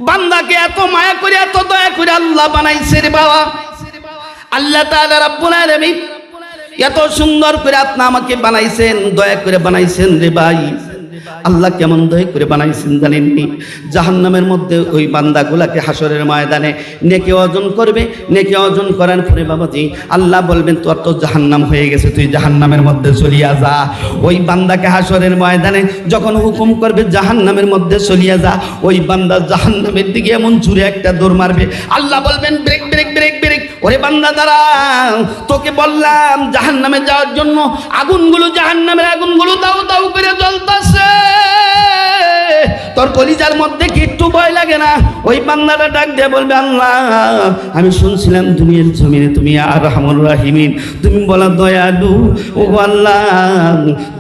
বান্দাকে এত মায়া করে এত দয়া করে আল্লাহ বানাইছে রে বাবা। আল্লাহ তাআলা রাব্বুল আলামিন এত সুন্দর করে আপনি আমাকে বানাইছেন, দয়া করে বানাইছেন রে ভাই। আল্লাহ কেমন দয়া করে বানাইছেন জানেননি? জাহান্নামের মধ্যে ওই বান্দাগুলাকে হাসরের ময়দানে নেকি অর্জন করবে, নেকি অর্জন করার পরে বাবাজি আল্লাহ বলবেন তোর তো জাহান্নাম হয়ে গেছে, তুই জাহান্নামের মধ্যে চলিয়া যা। ওই বান্দাকে হাসরের ময়দানে যখন হুকুম করবে জাহান্নামের মধ্যে চলিয়া যা, ওই বান্দা জাহান্নামের দিকে এমন জোরে একটা দৌড় মারবে, আল্লাহ বলবেন ব্রেক ব্রেক ব্রেক ব্রেক, ওরে বান্দা দাঁড়া, তোকে বললাম জাহান্নামে যাওয়ার জন্য, আগুনগুলো জাহান্নামের আগুনগুলো দাউ দাউ করে জ্বলতেছে, তোর কলিজার মধ্যে কি একটু ভয় লাগে না? ওই বান্দাটা ডাক দিয়ে বলবে আল্লাহ আমি শুনছিলাম দুনিয়ার জমিনে তুমি আর রহমান রাহিমিন, তুমি বলা দয়ালু, ও আল্লাহ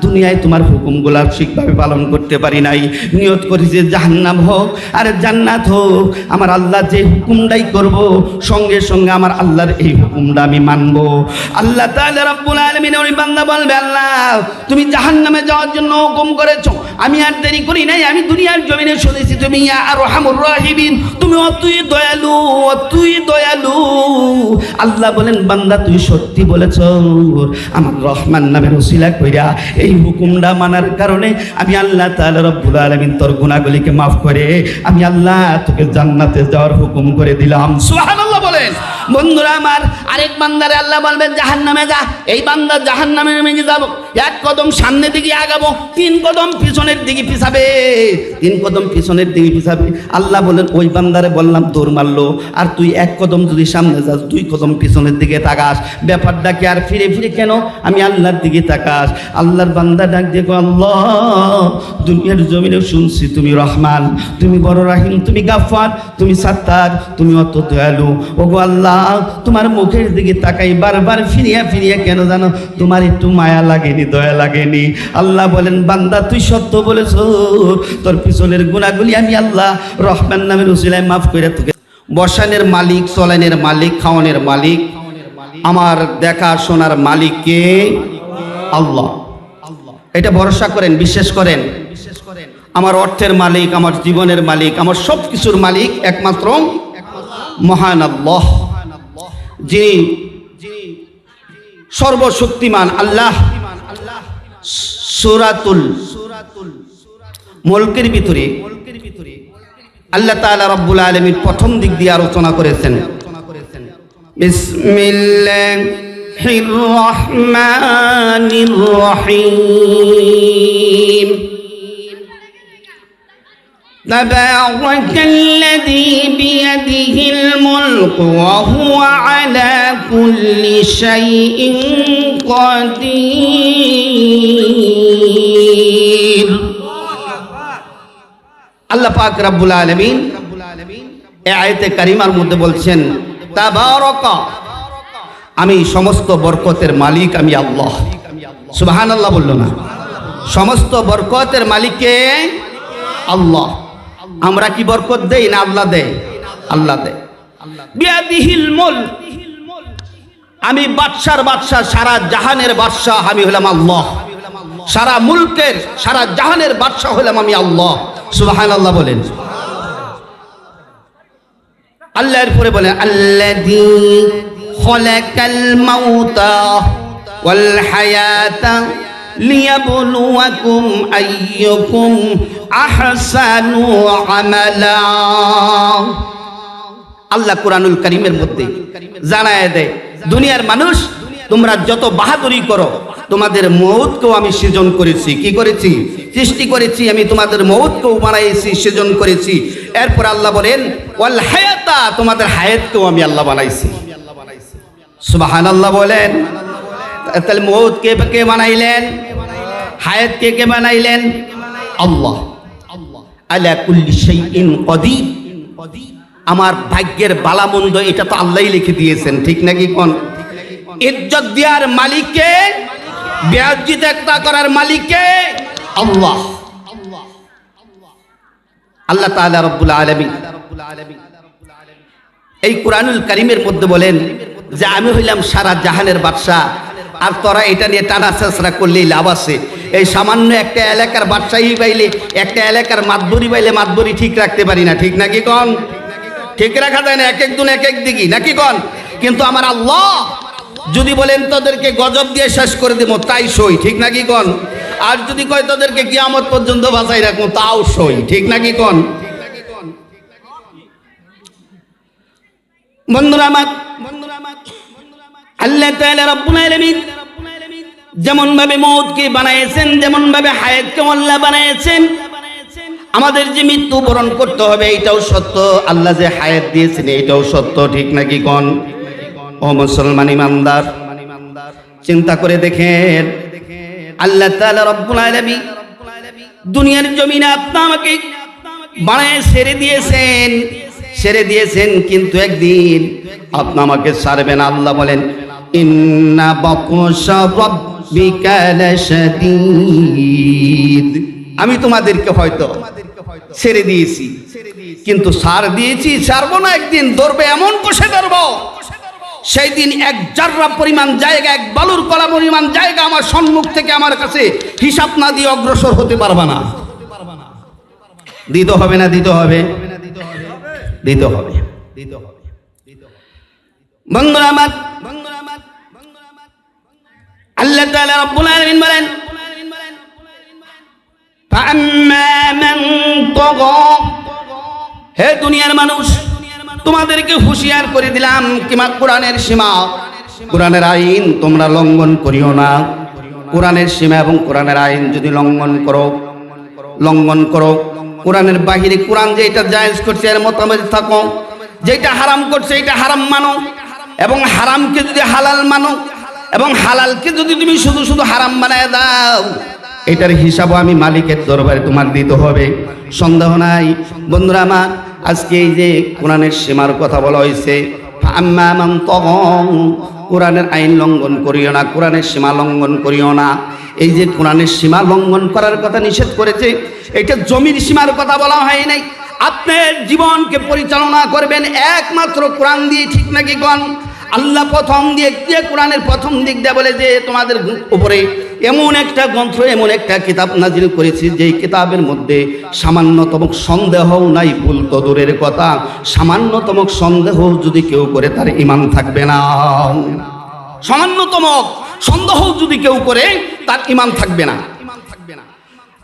দুনিয়ায় তোমার হুকুমগুলা ঠিকভাবে পালন করতে পারি নাই, নিয়ত করি যে জাহান্নাম হোক আর জান্নাত হোক, আমার আল্লাহ যে হুকুমটাই করব সঙ্গে সঙ্গে আমার আল্লাহর এই হুকুমটা আমি মানব। আল্লাহ তাআলা রাব্বুল আলামিন ওই বান্দা বলবে আল্লাহ তুমি জাহান্নামে যাওয়ার জন্য হুকুম করেছো, আমি আর দেরি করি নাই, আমি দুনিয়ার জমিনে শুনেছি তুমি আর রহমান রাহিমিন, তুমি অতুই দয়ালু, অতুই দয়ালু। আল্লাহ বলেন বান্দা তুই সত্যি বলেছ, আমার রহমান নামের ওসিলা কইরা এই হুকুমটা মানার কারণে আমি আল্লাহ তাআলা রব্বুল আলামিন তোর গুনাহগুলিকে মাফ করে আমি আল্লাহ তোকে জান্নাতে যাওয়ার হুকুম করে দিলাম। সুবহানাল্লাহ বলেন। বন্ধুরা আমার, আরেক বান্দারে আল্লাহ বলবেন জাহান্নামে যা, এই বান্দা জাহান্নামে নেমে যাব, এক কদম সামনের দিকে আগাবো, 3 কদম পিছনের দিকে পিছাবে, 3 কদম পিছনের দিকে পিছাবে। আল্লাহ বলেন ওই বান্দারে বললাম দৌড় মারলো, আর তুই 1 কদম যদি সামনে যাস 2 কদম পিছনের দিকে তাকাস, ব্যাপারটা কি আর ফিরে ফিরে কেন আমি আল্লাহর দিকে তাকাস? আল্লাহর বান্দা ডাক দেখো আল্লাহ দুনিয়ার জমিনে শুনছি তুমি রহমান, তুমি বড় রাহিম, তুমি গাফফার, তুমি সাত্তার, তুমি অত দয়ালু, ওগো আল্লাহ তোমার মুখের দিকে তাকাই বারবার ফিরিয়া ফিরিয়া কেন জানো? তোমার একটু মায়া লাগেনি, দয়া লাগেনি? আল্লাহ বলেন বান্দা তুই সত্য বলেছ, তোর পিছনের গুনাহগুলি আমি আল্লাহ রহমান নামের উসিলায় মাফ করে তোকে। বসানের মালিক, চলানের মালিক, খাওয়ানের মালিক, আমার দেখা শোনার মালিক কে? আল্লাহ। এটা ভরসা করেন, বিশ্বাস করেন। আমার অর্থের মালিক, আমার জীবনের মালিক, আমার সব কিছুর মালিক একমাত্র মহান আল্লাহ, যিনি সর্বশক্তিমান আল্লাহ। সূরাতুল মুলকের ভিতরে আল্লাহ তাআলা রব্বুল আলামিন প্রথম দিক দিয়ে আলোচনা করেছেন বিসমিল্লাহির রহমানির রহিম। تبارك الذي بيده الملك وهو على كل شيء قدير। আল্লাহ পাক রব্বুল আলামিন এই আয়াতে কারিমার মধ্যে বলছেন তাবারাকা, আমি সমস্ত বরকতের মালিক আমি আল্লাহ। সুবহানাল্লাহ বললো না? সমস্ত বরকতের মালিক কে? আল্লাহ। আমরা কি বরকত দেই না আল্লাহ দেয়? আল্লাহ দেয়। বিয়াদিহিল মুলক, আমি বাদশার বাদশা, সারা জাহানের বাদশা আমি হলাম আল্লাহ। সারা মুলকের, সারা জাহানের বাদশা হলাম আমি আল্লাহ। সুবহানাল্লাহ বলেন। আল্লাহ এরপরে বলেন আল্লাযী খালাকাল মাউতা ওয়াল হায়াতা লিয়াবলুয়াকুম আইয়ুকুম আহসানু আমালা। আল্লাহ কুরআনুল কারীমের মধ্যে জানায় দেয় দুনিয়ার মানুষ তোমরা যত বাহাদুরি করো, তোমাদের মওতকেও আমি সৃজন করেছি। কি করেছি? সৃষ্টি করেছি আমি, তোমাদের মওতকেও বানাইছি, সৃজন করেছি। এরপর আল্লাহ বলেন ওয়াল হায়াতা, তোমাদের হায়াতকেও আমি আল্লাহ বানাইছি। সুবহানাল্লাহ বলেন। তাহলে মওত কে বানাইলেন? হায়াত কে বানাইলেন? আল্লাহ। আলা কুল্লি শাইইন কদির, আমার ভাগ্যের বালামন্দ এটা তো আল্লাহই লিখে দিয়েছেন, ঠিক নাকি কোন? ইজ্জত দেওয়ার মালিককে, বেইজ্জত করার মালিককে আল্লাহ। আল্লাহ তাআলা রব্বুল আলামিন এই কুরআনুল কারীমের মধ্যে বলেন যে আমি হইলাম সারা জাহানের বাদশা, আর তোরা এটা নিয়ে টানা চেঁচড়া করলেই লাভ আছে। এই সামান্য একটা এলাকার বাদশাহী পাইলে, একটা এলাকার মাতবরি পাইলে মাতবরি ঠিক রাখতে পারি না, ঠিক নাকি কন? ঠিক রাখা যায় না, এক একজন এক এক দিকে নাকি কন? কিন্তু আমার আল্লাহ যদি বলেন তোদেরকে গজব দিয়ে শেষ করে দেবো, তাই সই, ঠিক নাকি কন? আর যদি কয় তোদেরকে কিয়ামত পর্যন্ত বাঁচাই রাখবো, তাও সই, ঠিক নাকি কন? বন্ধুরা আমার, আল্লাহ তাআলা রব্বুল আলামিন যেমন ভাবে মওতকে বানাইছেন, যেমন ভাবে হায়াতকে আল্লাহ বানাইছেন, আমাদের যে মৃত্যু বরণ করতে হবে এটাও সত্য, আল্লাহ যে হায়াত দিয়েছেন এটাও সত্য, ঠিক নাকি কন? ও মুসলমান ইমানদার, চিন্তা করে দেখেন, আল্লাহ তাআলা রব্বুল আলামিন দুনিয়ার জমিনে আপনাকে বানায় ছেড়ে দিয়েছেন, কিন্তু একদিন আপনি আমাকে ছাড়বেন। আল্লাহ বলেন, ইন্না বাতশা রাব্বিকা লাশাদীদ, আমি তোমাদেরকে হয়তো ছেড়ে দিয়েছি, কিন্তু ছাড় দিয়েছি, ছাড়বো না, একদিন ধরবে, এমন কষে ধরবো, সেই দিন এক জাররা পরিমাণ জায়গা, এক বালুর কলা পরিমাণ জায়গা আমার সম্মুখ থেকে আমার কাছে হিসাব না দিয়ে অগ্রসর হতে পারবা না। দিতে হবে না? দিতে হবে, দিতে হবে। বন্ধুরা আমার, আল্লাহ তাআলা রব্বুল আলামিন বলেন, ফাআম্মা মান তাগা, হে দুনিয়ার মানুষ, তোমাদেরকে হুঁশিয়ার করে দিলাম কিমা কোরআনের সীমা, কোরআনের আইন তোমরা লঙ্ঘন করিও না। কোরআনের সীমা এবং কোরআনের আইন যদি লঙ্ঘন করো, কোরআনের বাহিরে কোরআন যেটা জায়েজ করছে এর মোতাবেক থাকো, যেটা হারাম করছে এটা হারাম মানো, এবং হারামকে যদি হালাল মানো, এবং হালালকে যদি তুমি শুধু শুধু হারাম বানায় দাও, এটার হিসাবও আমি মালিকের দরবারে তোমার দিতে হবে, সন্দেহ নাই। বন্ধুরা আমার, আজকে এই যে কোরআনের সীমার কথা বলা হয়েছে, আম্মা মান তাগা, কোরআনের আইন লঙ্ঘন করিও না, কোরআনের সীমা লঙ্ঘন করিও না। এই যে কোরআনের সীমা লঙ্ঘন করার কথা নিষেধ করেছে, এটা জমির সীমার কথা বলা হয় নাই। আপনার জীবনকে পরিচালনা করবেন একমাত্র কোরআন দিয়ে, ঠিক নাকি কন? আল্লাহ প্রথম দিক দিয়ে, কোরআনের প্রথম দিক দিয়ে বলে যে তোমাদের উপরে এমন একটা গ্রন্থ, এমন একটা কিতাব নাজিল করেছি, যেই কিতাবের মধ্যে সামান্যতম সন্দেহও নাই, ভুল তো দূরের কথা, সামান্যতম সন্দেহ যদি কেউ করে তার ঈমান থাকবে না। সামান্যতম সন্দেহ যদি কেউ করে তার ঈমান থাকবে না।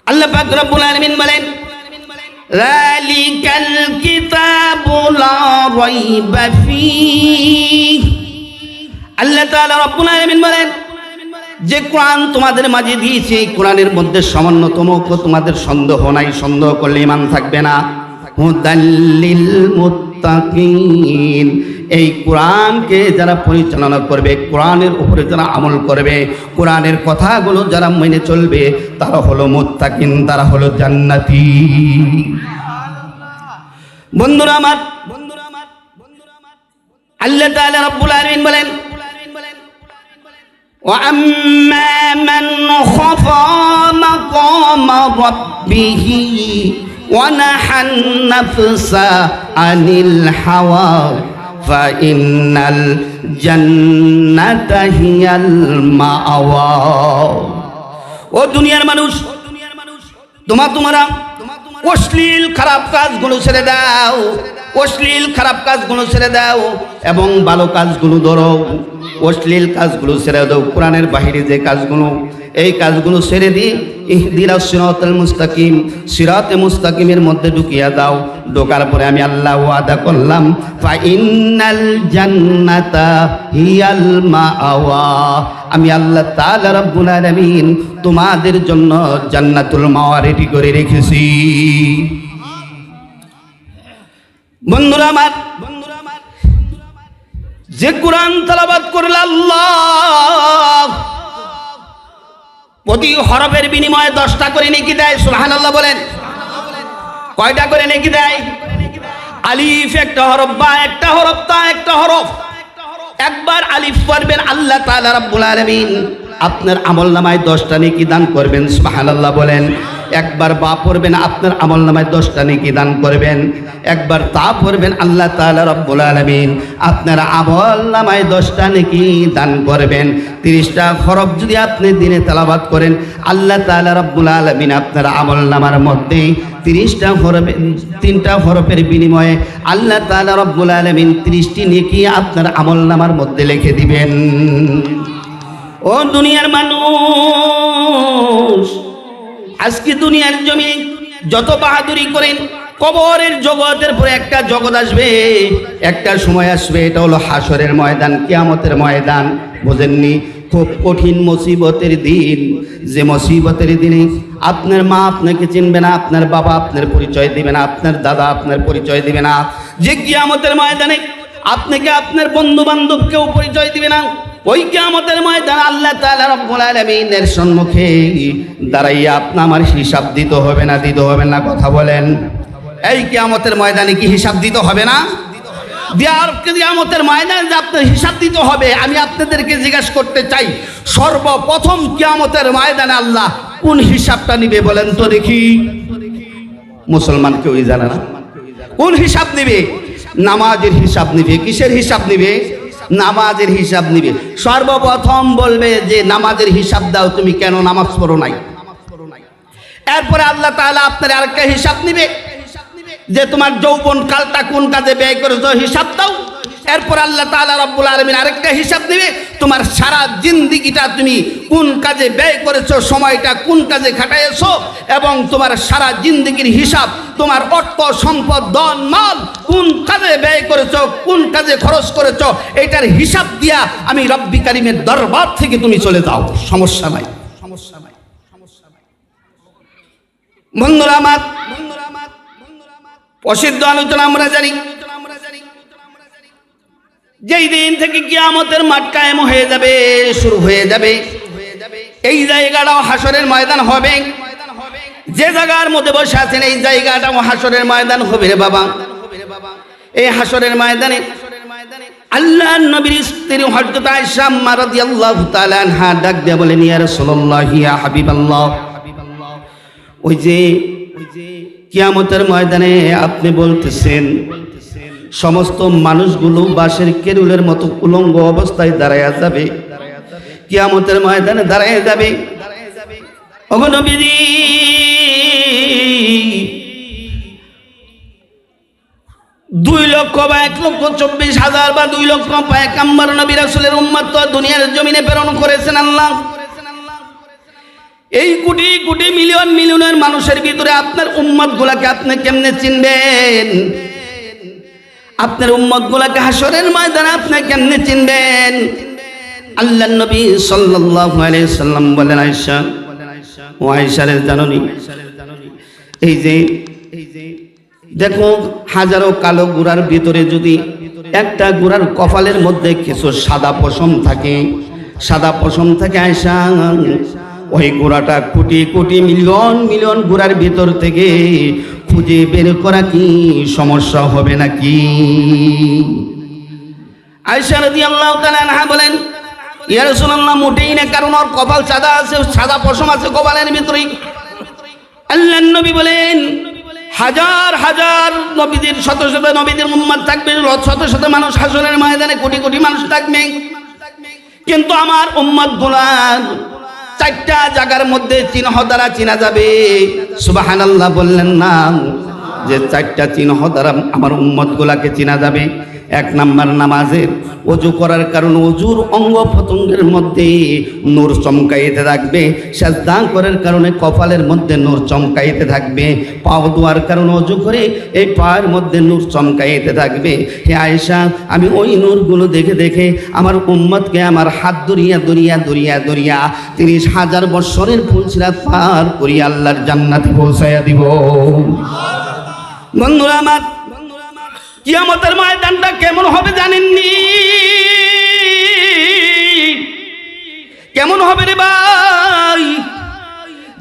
আল্লাহ পাক রব্বুল আলামিন বলেন, যালিকাল কিতাবু লা রাইবা ফীহ, আল্লাহ তাআলা রব্বুল আলামিন বলেন, যে কোরআন তোমাদের মাঝে দিয়েছে, এই কোরআনের মধ্যে সামান্যতম তোমাদের সন্দেহ নাই, সন্দেহ করলে ঈমান থাকবে না। হুদাল্লিল মুত্তাকিন, এই কোরআনকে যারা পরিচালনা করবে, কোরআনের উপরে যারা আমল করবে, কোরআনের কথাগুলো যারা মেনে চলবে, তারা হলো মুত্তাকিন, তারা হলো জান্নাতি। বন্ধুরা আমার, আল্লাহ তাআলা রব্বুল আলামিন বলেন, وَأَمَّا مَنْ خَافَ مَقَامَ رَبِّهِ وَنَهَى النَّفْسَ عَنِ الْهَوَى فَإِنَّ الْجَنَّةَ هِيَ الْمَأْوَى। ও দুনিয়ার মানুষ, তোমরা অশ্লীল খারাপ কাজগুলো ছেড়ে দাও, অশ্লীল খারাপ কাজগুলো ছেড়ে দাও এবং ভালো কাজগুলো ধরো। অশ্লীল কাজগুলো ছেড়ে দাও, কোরআনের বাহিরে যে কাজগুলো, এই কাজগুলো ছেড়ে দিয়ে ইহদিনাস সিরাতাল মুস্তাকিম, সিরাতে মুস্তাকিমের মধ্যে ঢুকিয়ে দাও। ঢোকার পরে আমি আল্লাহ ওয়াদা করলাম, ফা ইন্নাল জান্নাতা হিয়াল মাআওয়া, আমি আল্লাহ তাআলা রব্বুল আলামিন তোমাদের জন্য জান্নাতুল মাওয়া রেডি করে রেখেছি। বন্ধুরা আমার, যে কোরআন তেলাওয়াত করলে আল্লাহ প্রতি হরফের বিনিময়ে 10টা করে নেকি দেয়। সুবহানাল্লাহ বলেন। কয়টা করে নেকি দেয়? আলিফ একটা হরফ, বা একটা হরফ, তা একটা হরফ। একবার আলিফ পড়বেন, আল্লাহ তাআলা রাব্বুল আলামিন আপনার আমলনামায় 10টা নেকি দান করবেন। সুবহানাল্লাহ বলেন। একবার বা পড়বেন আপনার আমলনামায় 10টা নেকি দান করবেন, একবার তা পড়বেন আল্লাহ তাআলা রব্বুল আলামিন আপনার আমলনামায় 10টা নেকি দান করবেন। 30টা হরফ যদি আপনি দিনে তেলাওয়াত করেন আল্লাহ তাআলা রব্বুল আলামিন আপনার আমলনামার মধ্যে 30টা হরফে 3টা হরফের বিনিময়ে আল্লাহ তাআলা রব্বুল আলামিন 30টি নেকি আপনার আমলনামার মধ্যে লিখে দিবেন। ও দুনিয়ার মানুষ, আজকে দুনিয়ার জমি যত বাহাদুরি করেন, কবরের জগতের পরে একটা জগৎ আসবে, একটা সময় আসবে, এটা হলো হাসরের ময়দান, কিয়ামতের ময়দান। বোঝেননি? খুব কঠিন মুসিবতের দিন, যে মুসিবতের দিনে আপনার মা আপনাকে চিনবে না, আপনার বাবা আপনার পরিচয় দিবে না, আপনার দাদা আপনার পরিচয় দিবে না, যে কিয়ামতের ময়দানে আপনাকে আপনার বন্ধু বান্ধব কেউ পরিচয় দিবে না। ওই কিয়ামতের ময়দান আল্লাহ তাআলা রব্বুল আলামিনের সম্মুখে দাঁড়াইয়া আপনি আমার হিসাব দিতে হবে না, দিতে হবে না? কথা বলেন। এই কিয়ামতের ময়দানে কি হিসাব দিতে হবে না? কিয়ামতের ময়দানে যে আপনার হিসাব দিতে হবে, আমি আপনাদেরকে জিজ্ঞাসা করতে চাই, সর্বপ্রথম কিয়ামতের ময়দানে আল্লাহ কোন হিসাবটা নিবে বলেন তো দেখি? মুসলমান কেউই জানে না। কোন হিসাব নিবে? নামাজের হিসাব নিবে। কিসের হিসাব নিবে? নামাজের হিসাব নিবে। সর্বপ্রথম বলবে যে নামাজের হিসাব দাও, তুমি কেন নামাজ পড়ো নাই। এরপরে আল্লাহ তাআলা আপনার আরেকটা হিসাব নিবে যে তোমার যৌবন কালটা কোন কাজে ব্যয় করেছো, হিসাব দাও। এরপর আল্লাহ তাআলা রব্বুল আলামিন আরেকটা হিসাব নেবে, তোমার সারা জিন্দেগিটা তুমি কোন কাজে ব্যয় করেছো, সময়টা কোন কাজে খাটাইছো, এবং তোমার সারা জিন্দেগির হিসাব, তোমার অর্থ সম্পদ ধন মাল কোন কাজে ব্যয় করেছো, কোন কাজে খরচ করেছো, এটার হিসাব দিয়া আমি রব্বি কারিমের দরবার থেকে তুমি চলে যাও, সমস্যা নাই, সমস্যা নাই, সমস্যা নাই। বন্ধুরা আমার, প্রসিদ্ধ আলোচনা আমরা জানি, যেই দিন থেকে কিয়ামতের মাঠ কায়েম হয়ে যাবে, শুরু হয়ে যাবে, এই জায়গাটাও হাসরের ময়দান হবে। যে জায়গার মধ্যে বসে আছেন এই জায়গাটাও হাসরের ময়দান হবে রে বাবা। এই হাসরের ময়দানে আল্লাহর নবীর স্ত্রী হযরত আয়েশা রাদিয়াল্লাহু তাআলা আনহা ডাক দিয়ে বলেন, ইয়া রাসূলুল্লাহ, ইয়া হাবিবাল্লাহ, ওই যে কিয়ামতের ময়দানে আপনি বলতেছেন সমস্ত মানুষগুলো বাঁশের কেরুলের মতো উলঙ্গ অবস্থায় দাঁড়ায়া যাবে, কিয়ামতের ময়দানে দাঁড়ায় যাবে। ওগো নবীজি, 2,00,000 বা 1,24,000 বা 2,00,000 পয়গম্বর নবী রাসূলের উম্মত তো দুনিয়ার জমিনে প্রেরণ করেছেন আল্লাহ। এই কোটি কোটি মিলিয়ন মিলিয়নের মানুষের ভিতরে আপনার উম্মত গুলাকে আপনি কেমনে চিনবেন? আপনার উম্মত গুলাকে হাসরের ময়দানে আপনি কেমনে চিনবেন? আল্লাহর নবী সাল্লাল্লাহু আলাইহি সাল্লাম বলেন, আয়েশা, ও আয়েশারে জাননি, এই যে দেখো হাজারো কালো গুড়ার ভিতরে যদি একটা গুড়ার কপালের মধ্যে কিছু সাদা পশম থাকে, সাদা পশম থাকে আয়েশা, ওই গুড়াটা কোটি কোটি মিলিয়ন মিলিয়ন গুড়ার ভিতর থেকে খুঁজে বের করা কি সমস্যা হবে নাকি? আয়েশা রাদিয়াল্লাহু তাআলা আনহা বলেন, ইয়া রাসূলুল্লাহ, মোটেই না, কারণ ওর কপাল সাদা আছে, সাদা পশম আছে কপালের ভিতরে। আল্লাহর নবী বলেন, হাজার হাজার নবীদের, শত শত নবীদের উম্মত থাকবে, শত শত মানুষ হাসরের ময়দানে কোটি কোটি মানুষ থাকবে, কিন্তু আমার উম্মত গুলা 4টা জায়গার মধ্যে চিহ্ন দ্বারা চিনা যাবে। সুবহানাল্লাহ বললেন না? যে 4টা চিহ্ন দ্বারা আমার উম্মত গুলাকে চিনা যাবে। 1 নাম্বার, নামাজের ওযু করার কারণে ওযুর অঙ্গ প্রত্যঙ্গের মধ্যে নূর চমকাইতে থাকবে, সিজদা করার কারণে কপালের মধ্যে নূর চমকাইতে থাকবে, পাও ধোয়ার কারণে ওযু করে এই পায়ের মধ্যে নূর চমকাইতে থাকবে। হে আয়েশা, আমি ওই নূরগুলো দেখে দেখে আমার উম্মতকে আমার হাত দরিয়া দরিয়া দরিয়া দরিয়া 30,000 বছরের ফুলসিরাত পার করি আল্লাহর জান্নাতে পৌঁছায়া দিব। বন্ধুরা আমার, কিয়ামতের ময়দানটা কেমন হবে জানেননি? কেমন হবে রে ভাই?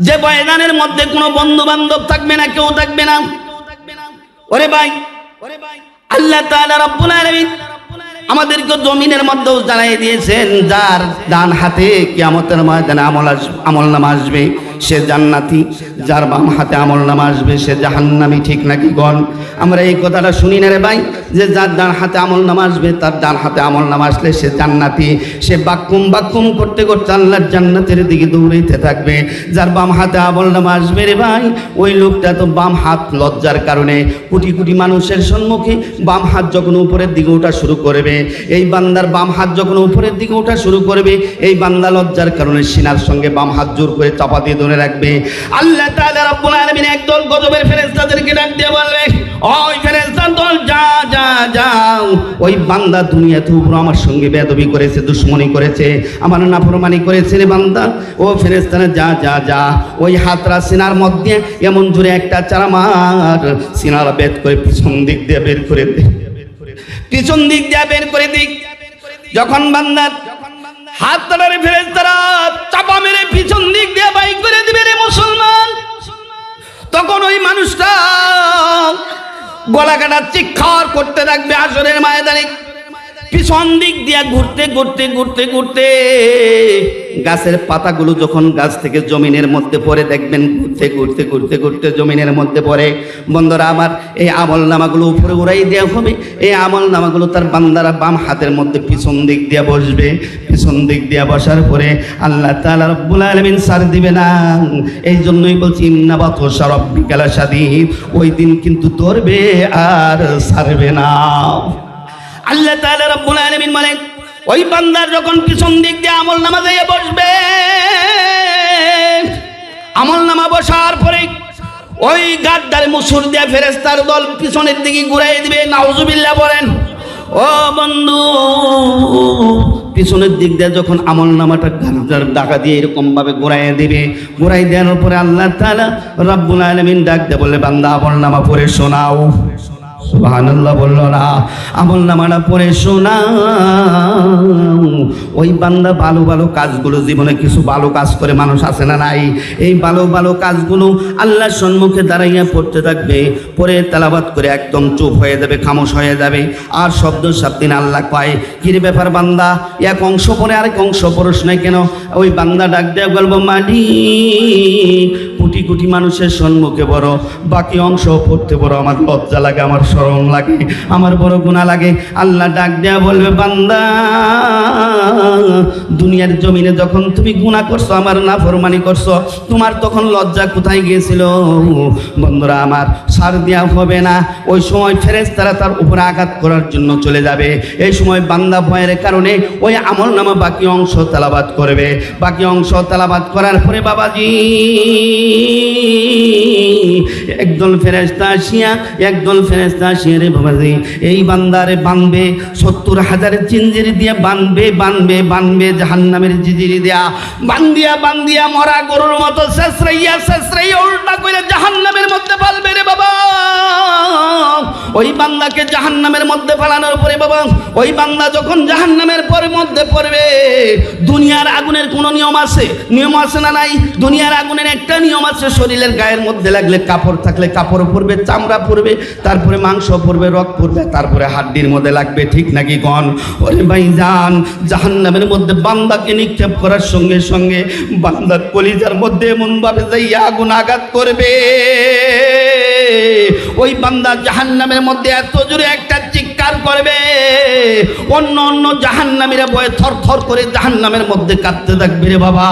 যে ময়দানের মধ্যে কোনো বন্ধু বান্ধব থাকবে না, কেউ থাকবে না। ওরে ভাই, আল্লাহ তাআলা রব্বুল আলামিন আমাদেরকে জমিনের মধ্যেও জানাই দিয়েছেন, যার ডান হাতে কিয়ামতের ময়দানে আমলনামা আসবে, সে জান্নাতি, যার বাম হাতে আমলনামা আসবে সে জাহান্নামী, ঠিক নাকি গণ? আমরা এই কথাটা শুনি না রে ভাই, যে যার ডান হাতে আমলনামা আসবে, তার ডান হাতে আমলনামা আসলে সে জান্নাতি, সে বাক্কুম করতে করতে আল্লাহর জান্নাতের দিকে দৌড়াইতে থাকবে। যার বাম হাতে আমলনামা আসবে রে ভাই, ওই লোকটা তো বাম হাত লজ্জার কারণে কোটি কোটি মানুষের সম্মুখে বাম হাত যখন উপরের দিকে ওঠা শুরু করবে, এই বান্দার বাম হাত যখন উপরের দিকে ওঠা শুরু করবে, এই বান্দা লজ্জার কারণে সিনার সঙ্গে বাম হাত জোর করে চাপা দিয়ে ধরে রাখবে। আল্লাহ তাআলা রাব্বুল আলামিন একদল গজবের ফেরেশতাদেরকে ডাক দিয়ে বলবে, ওই ফেরেশতার দল যাও, ওই বান্দা দুনিয়াতে উপর আমার সঙ্গে বেয়াদবি করেছে, দুশমনি করেছে, আমার নাফরমানি করেছে রে বান্দা, ও ফেরেশতারা যা ওই হাতরা সিনার মধ্যে এমন জোরে একটা চারা মার, সিনার বেদ করে পিছন দিক দিয়ে বের করে দে, পিছন দিক দিয়ে বের করে দিক। যখন বান্দার হাতটার ফেরেশতারা চাপা মেরে পিছন দিক দিয়ে বাইর করে দিবে রে মুসলমান, তখন ওই মানুষটা গলা কাটা চিৎকার করতে থাকবে হাসরের ময়দানে। পিছন দিক দিয়া ঘুরতে গাছের পাতাগুলো যখন গাছ থেকে জমিনের মধ্যে পড়ে, দেখবেন ঘুরতে জমিনের মধ্যে পড়ে। বন্ধুরা আমার, এই আমলনামাগুলো উপরে উড়াই দেওয়া হবে। এই আমলনামাগুলো তার বান্দারা বাম হাতের মধ্যে পিছন দিক দিয়া বসবে। পিছন দিক দিয়া বসার পরে আল্লাহ তাআলা রব্বুল আলামিন ছাড় দিবে না। এই জন্যই বলছি ইন্না বাতশা রাব্বিকা লাশাদীদ, ওই দিন কিন্তু ধরবে আর ছাড়বে না। আল্লাহ তাআলা রাব্বুল আলামিন বলেন, ওই বান্দার যখন পিছন দিক দিয়ে আমলনামা দিয়ে বসবে, আমলনামা বসার পরে ওই গাদ্দার মুসুর দিয়ে ফেরেশতার দল পিছনের দিকে ঘুরাই দিবে। নাউজুবিল্লাহ বলেন। ও বন্ধু, পিছনের দিক দিয়ে যখন আমলনামাটা গাদ্দার ডাকা দিয়ে এরকম ভাবে ঘুরাই দিবে, ঘুরাই দেওয়ার পরে আল্লাহ তাআলা রাব্বুল আলামিন ডাক দিয়ে বলে, বান্দা আমলনামা পড়ে শোনাও। সুবহানাল্লাহ বললো না, আমলনামাটা পড়ে শোনাও। ওই বান্দা ভালো কাজগুলো, জীবনে কিছু ভালো কাজ করে মানুষ আছে না নাই, এই ভালো কাজগুলো আল্লাহর সম্মুখে দাঁড়াইয়া পড়তে থাকবে। পরে তেলাওয়াত করে একদম চুপ হয়ে যাবে, খামোশ হয়ে যাবে। আর শব্দ সাবদিন আল্লাহ কয়, কিরে ব্যাপার বান্দা, এক অংশ পরে আরেক অংশ পড়স নাই কেন? ওই বান্দা ডাক দেয়া বলবো, মালিক, কোটি মানুষের সম্মুখে বড়, বাকি অংশ পড়তে বড় আমার লজ্জা লাগে, আমার শরম লাগে, আমার বড় গুনাহ লাগে। আল্লাহ ডাক দেয়া বলবে, বান্দা, দুনিয়ার জমিনে যখন তুমি গুনাহ করছো, আমার নাফরমানি করছো, তোমার তখন লজ্জা কোথায় গিয়েছিল? বন্ধুরা আমার, ছাড় দেওয়া হবে না। ওই সময় ফেরেশতারা তার উপরে আঘাত করার জন্য চলে যাবে। এই সময় বান্দা ভয়ের কারণে ওই আমলনামা বাকি অংশ তেলাওয়াত করবে। বাকি অংশ তেলাওয়াত করার পরে বাবাজি, একদল ফেরেশতা আসিয়া রে বাবাজি, এই বান্দারে বানবে ৭০,০০০ জিঞ্জির দিয়ে বানবে জাহান্নামের জিঞ্জির দিয়া, বান্দিয়া মরা গরুর মতো শেষরাইয়া উল্টা করে জাহান্নামের মধ্যে ফেলবে রে বাবা। ওই বান্দাকে জাহান্নামের মধ্যে ফেলানোর পরে বাবা, ওই বান্দা যখন জাহান্নামের মধ্যে পড়বে, দুনিয়ার আগুনের কোনো নিয়ম আছে না নাই? দুনিয়ার আগুনের একটা নিয়ম আছে, শরীরের গায়ের মধ্যে লাগলে কাপড় থাকলে কাপড় পরবে, চামড়া পরবে, তারপরে মাংস পরবে, রক পরবে, তারপরে হাড্ডির মধ্যে লাগবে, ঠিক নাকি গণ? ওরে ভাইজান, জাহান্নামের মধ্যে বান্দাকে নিক্ষেপ করার সঙ্গে সঙ্গে বান্দার কলিজার মধ্যে এমন ভাবে যাইয়া আগুন আঘাত করবে, ওই বান্দা জাহান্নামের মধ্যে এত জোরে একটা চিৎকার করবে, অন্য জাহান্নামীরা ভয়ে থরথর করে জাহান্নামের মধ্যে কাঁদতে থাকবে রে বাবা।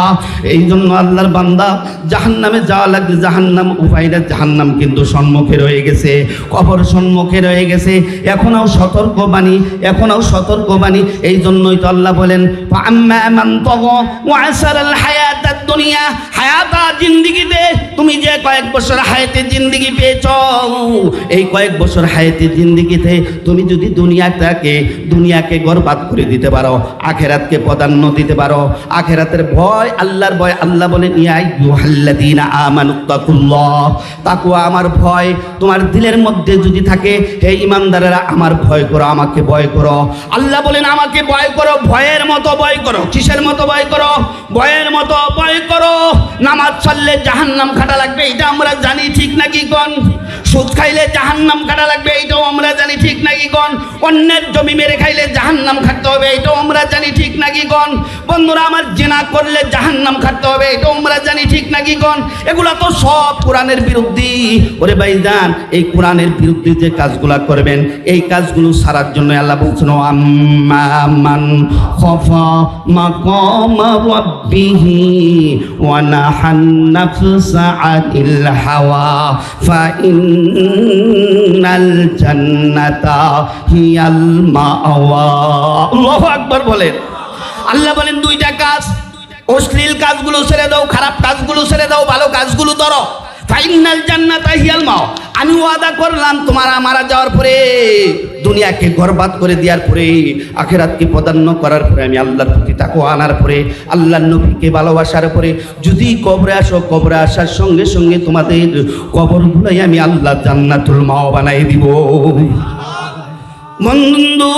এই জন্য আল্লাহর বান্দা, জাহান্নামে যাওয়া লাগবে, জাহান্নাম উপায়টা, জাহান্নাম কিন্তু সম্মুখে রয়ে গেছে, কবর সম্মুখে রয়ে গেছে। এখনও সতর্ক বাণী। এই জন্যই তো আল্লাহ বলেন, ফাআম্মা মান তাগা ওয়া আসারাল হায়াতাদ দুনিয়া, হায়াতা জিন্দেগিতে তুমি যে কয়েক বছর হায়াতে জিন্দেগি পেয়েছ, এই কয়েক বছর হায়াতে জিন্দেগিতে তুমি যদি দুনিয়াকে বরবাদ করে দিতে পারো, আখিরাতকে প্রাধান্য দিতে পারো, আখিরাতের ভয়, আল্লাহর ভয়, আল্লাহ বলেন, ইয়া আইয়ুহাল্লাযীনা আমানুত্তাকুল্লাহ, তাকওয়া, আমার ভয় তোমার দিলের মধ্যে যদি থাকে, হে ঈমানদারেরা, আমার ভয় করো, আমাকে ভয় করো। আল্লাহ বলেন, আমাকে ভয় করো, ভয়ের মতো ভয় করো। কিসের মতো ভয় করো? ভয়ের মতো ভয় করো। নামাজ ছাড়লে জাহান্নাম খাটা লাগবে, এটা আমরা জানি, ঠিক নাকি কোন? সুদ খাইলে জাহান্নাম কাটা লাগবে, এইটাও আমরা জানি, ঠিক নাকি কোন? অন্যের জমি মেরে খাইলে জাহান্নাম খাটতে হবে, এটাও আমরা জানি, ঠিক নাকি কোন? বন্ধুরা আমার, জিনা করলে জাহান্নাম খাটতে হবে, এটাও আমরা জানি, ঠিক নাকি কোন? এগুলা তো সব কোরআনের বিরুদ্ধে। ওরে ভাইজান, এই কোরআনের বিরুদ্ধে যে কাজগুলা করবেন, এই কাজগুলো সারার জন্য আল্লাহ বলছেন, আম্মান খাফা মাকাম রাব্বিহি ওয়া নাহান নাফসা আনিল হাওয়া ফাইন্নাল জান্নাতা হিয়াল মাওয়া। আল্লাহু আকবার বলেন। আল্লাহ বলেন দুইটা কাজ, অশ্লীল কাজগুলো ছেড়ে দাও, খারাপ কাজগুলো ছেড়ে দাও, ভালো কাজগুলো ধরো। ফাইনাল জান্নাতা হিয়াল মাও, আমি ওয়াদা করলাম তোমারা মারা যাওয়ার পরে, দুনিয়াকে বরবাদ করে দেওয়ার পরে, আখিরাতকে প্রাধান্য করার পরে, আমি আল্লাহর প্রতি তাকওয়া আনার পরে, আল্লাহর নবীকে ভালোবাসার পরে যদি কবরে আসো, কবরে আসার সঙ্গে সঙ্গে তোমাদের কবরগুলাই আমি আল্লাহ জান্নাতুল মাও বানাই দিব। বন্ধু,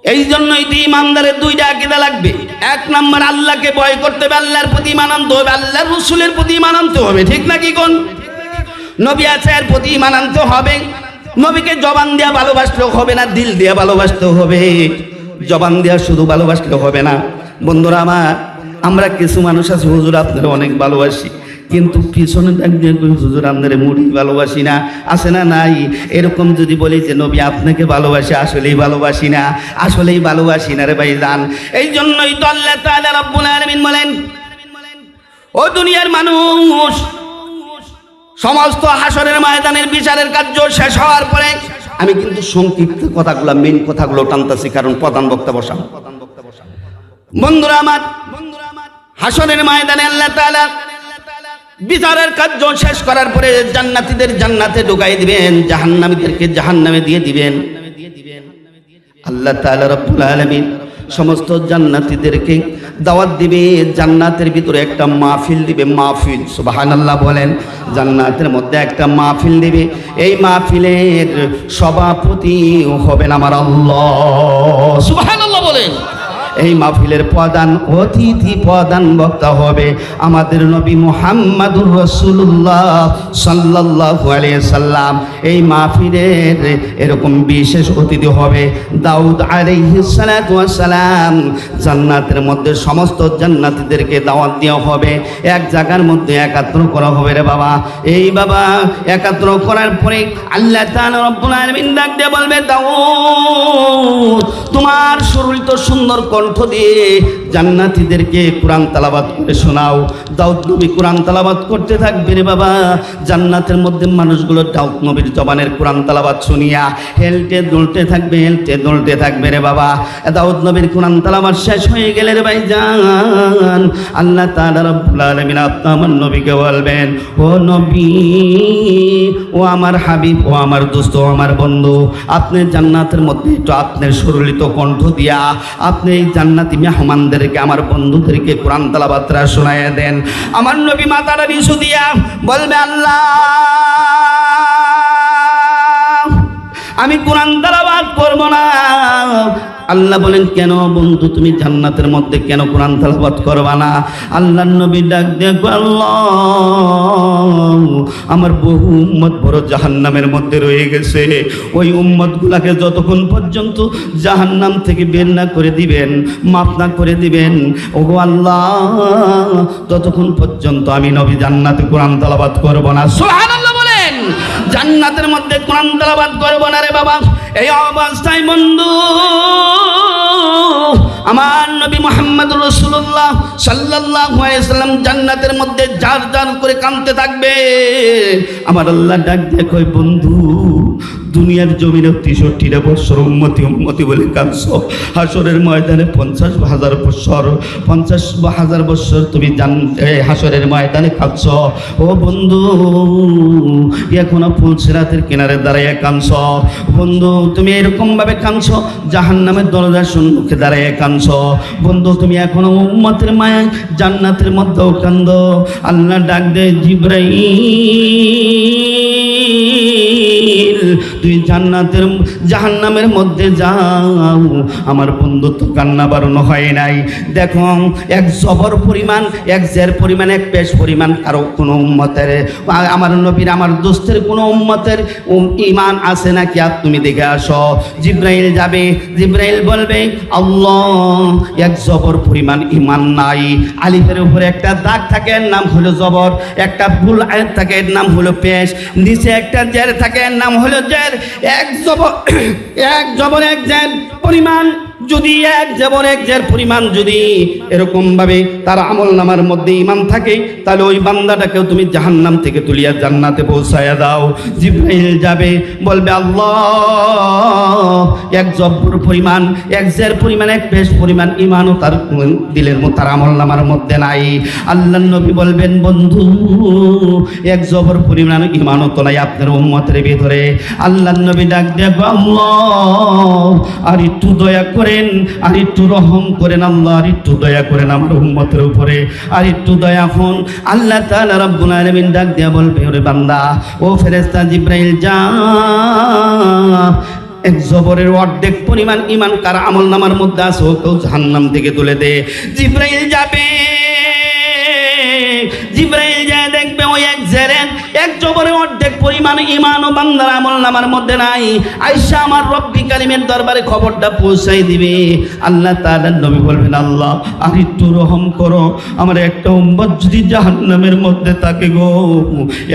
এই জন্যই তো ইমানদারের দুইটা আকীদা লাগবে। এক নম্বর, আল্লাহকে ভয় করতে হবে, আল্লাহর প্রতি ঈমান আনতে হবে, আল্লাহর রাসূলের প্রতি ঈমান আনতে হবে, ঠিক নাকি কোন? নবী আছে, এর প্রতি ঈমান আনতে হবে। নবীকে জবান দিয়া ভালোবাসলেও হবে না, দিল দিয়া ভালোবাসতেও হবে। জবান দিয়া শুধু ভালোবাসলেও হবে না। বন্ধুরা আমার, আমরা কিছু মানুষ আছে, হুজুর আপনারা অনেক ভালোবাসি, কিন্তু পিছনে একদিন হুজুর আপনারে মুড়ি ভালোবাসি না, আছে না নাই? এরকম যদি বলি যে নবী আপনাকে ভালোবাসি, আসলেই ভালোবাসি না, আসলেই ভালোবাসি না রে ভাইজান। এই জন্যই তো আল্লাহ তাআলা রাব্বুল আলামিন বলেন, ও দুনিয়ার মানুষ, সমস্ত হাসরের ময়দানের বিচারের কার্য শেষ হওয়ার পরে আমি কিন্তু সংক্ষিপ্ত কথাগুলো, মেইন কথাগুলো টানতেছি, কারণ প্রধান বক্তা বসাম। বন্ধুরা আমার, হাসরের ময়দানে আল্লাহ তাআলা বিচারের কার্য শেষ করার পরে জান্নাতীদের জান্নাতে ঢুকাই দিবেন, জাহান্নামীদেরকে জাহান্নামে দিয়ে দিবেন। আল্লাহ তাআলা রব্বুল আলামিন সমস্ত জান্নাতীদেরকে দাওয়াত দিবে, জান্নাতের ভিতরে একটা মাহফিল দিবে, মাহফিল, সুবহানাল্লাহ বলেন। জান্নাতের মধ্যে একটা মাহফিল দিবে, এই মাহফিলের সভাপতি হবেন আমার আল্লাহ, সুবহানাল্লাহ বলেন। এই মাহফিলের প্রধান অতিথি, প্রধান বক্তা হবে আমাদের নবী মুহাম্মাদুর রাসূলুল্লাহ সাল্লাল্লাহু আলাইহি সাল্লাম। এই মাহফিলের এরকম বিশেষ অতিথি হবে দাউদ আলাইহিস সালাতু ওয়াস সালাম। জান্নাতের মধ্যে সমস্ত জান্নাতীদেরকে দাওয়াত দেওয়া হবে, এক জায়গার মধ্যে একাত্র করা হবে রে বাবা। এই বাবা একাত্র করার পরে আল্লাহ তাআলা রব্বুল আলামিন ডাক দিয়ে বলবে, দাউদ তোমার সুরিত সুন্দর কণ্ঠ দিয়ে জান্নাতীদেরকে কোরআন তেলাওয়াত করে শোনাও। দাউদ নবী কোরআন তেলাওয়াত করতে থাকবে রে বাবা। জান্নাতের মধ্যে মানুষগুলো দাউদ নবীর জবানের কোরআন তেলাওয়াত শুনিয়া হেলতে দুলতে থাকবে, হেলতে দুলতে থাকবে রে বাবা। দাউদ নবীর কোরআন তেলাওয়াত শেষ হয়ে গেলে রে ভাইজান, আল্লাহ তাআলা রব্বুল আলামিন আমার নবীকে বলবেন, ও নবী, ও আমার হাবিব, ও আমার দোস্ত, ও আমার বন্ধু, আপনি জান্নাতের মধ্যে একটু আপনার সুরলিত কণ্ঠ দিয়া আপনি এই জান্নাতি মেহমানদেরকে, আমার বন্ধুদেরকে কোরআন তেলাওয়াতটা শোনায়া দেন। আমার নবী মাথাটা নিচু দিয়া বলবে, আল্লাহ আমি কোরআন তেলাওয়াত করব না। আল্লাহ বলেন, কেন বন্ধু, তুমি জান্নাতের মধ্যে কেন কোরআন তেলাওয়াত করবা না? আল্লাহর নবী ডাক দিয়ে, আল্লাহ আমার বহু উম্মত বড় জাহান্নামের মধ্যে রয়ে গেছে, ওই উম্মতগুলাকে যতক্ষণ পর্যন্ত জাহান্নাম থেকে বের না করে দিবেন, মাফ না করে দিবেন, ওগো আল্লাহ, ততক্ষণ পর্যন্ত আমি নবী জান্নাতে কোরআন তেলাওয়াত করব না। সুবহানাল্লাহ বলেন। জান্নাতের মধ্যে কোরআন তেলাওয়াত করব না রে বাবা। এই অবস্থায় বন্ধু আমার নবী মুহাম্মদুর রাসূলুল্লাহ সাল্লাল্লাহু আলাইহি সাল্লাম জান্নাতের মধ্যে জার জার করে কাঁদতে থাকবে। আমার আল্লাহ ডাক দিয়ে কয়, বন্ধু দুনিয়ার জমিনে ৬৩টা বছর উম্মতি উম্মতি বলে কাঁদছো, হাসরের ময়দানে ৫০,০০০ বছর, ৫০,০০০ বছর তুমি হাসরের ময়দানে কাঁদছো। ও বন্ধু এখনো ফুলসিরাতের কিনারে দাঁড়িয়ে কাঁদছো। বন্ধু তুমি এরকম ভাবে কাঁদছো, জাহান্নামের দরজার সম্মুখে দাঁড়িয়ে কাঁদছো। বন্ধু তুমি এখনো উম্মতের মায়া জান্নাতের মধ্যেও কাঁদো। আল্লাহ ডাক দেয়, জিবরাইল তুই জান্নাতের জাহান্নামের মধ্যে যাও। আমার বন্ধু তো কান্না বাড়ানো হয় নাই। দেখো এক জবর পরিমাণ, এক জের পরিমাণ, এক পেশ পরিমাণ কারো কোনো উম্মতের, আমার নবীর, আমার দোস্তের কোনো উম্মতের ঈমান আছে নাকি আর তুমি দেখে আসো। জিব্রাইল যাবে, জিব্রাইল বলবে আল্লাহ এক জবর পরিমাণ ঈমান নাই। আলিফের উপরে একটা দাগ থাকে এর নাম হলো জবর, একটা ভুল আয়াত থাকে এর নাম হলো পেশ, নিচে একটা জের থাকে এর নাম হলো জের। এক জবর এক জবর এক জের পরিমাণ যদি, এক জবর এক জের পরিমাণ যদি এরকম ভাবে তার আমল নামার মধ্যে ঈমান থাকে, তাহলে ওই বান্দাটাকেও তুমি জাহান্নাম থেকে তুলিয়া জান্নাতে পৌঁছায়া দাও। জিব্রাইল যাবে, বলবে আল্লাহ এক জবর পরিমাণ, এক জের পরিমাণ, এক পেশ পরিমাণ ঈমানও তার দিলের মধ্যে, তার আমল নামার মধ্যে নাই। আল্লাহর নবী বলবেন বন্ধু এক জবর পরিমাণ ঈমানও তো নাই আপনার উম্মতের ভিতরে। আল্লাহর নবী ডাক দেব আল্লাহ আর একটু দয়া করেন, আর একটু রহম করেন আল্লাহ, আর একটু দয়া করেন আমার উম্মতের উপরে, আর একটু দয়া হন। আল্লাহ তাআলা রাব্বুল আলামিন ডাক দিয়া বলবে ওরে বান্দা, ও ফেরেশতা জিব্রাইল যা, এক জবরের অর্ধেক পরিমাণ ঈমান কার আমল নামার মধ্যে আছে ওকেও জাহান্নাম থেকে তুলে দে। জিব্রাইল যাবে, জিব্রাইল যায় দেখবে ওই এক জেরেন এক জবরের অর্ধেক পরিমাণ ঈমান ও বান্দার আমল নামার মধ্যে নাই। আয়েশা আমার রব্বি কারিমের দরবারে খবরটা পৌঁছাই দিবে। আল্লাহ তাআলার নবী বলবেন আল্লাহ আর একটু রহম করো, আমার একটা উম্মত যদি জাহান্নামের মধ্যে থাকে গো,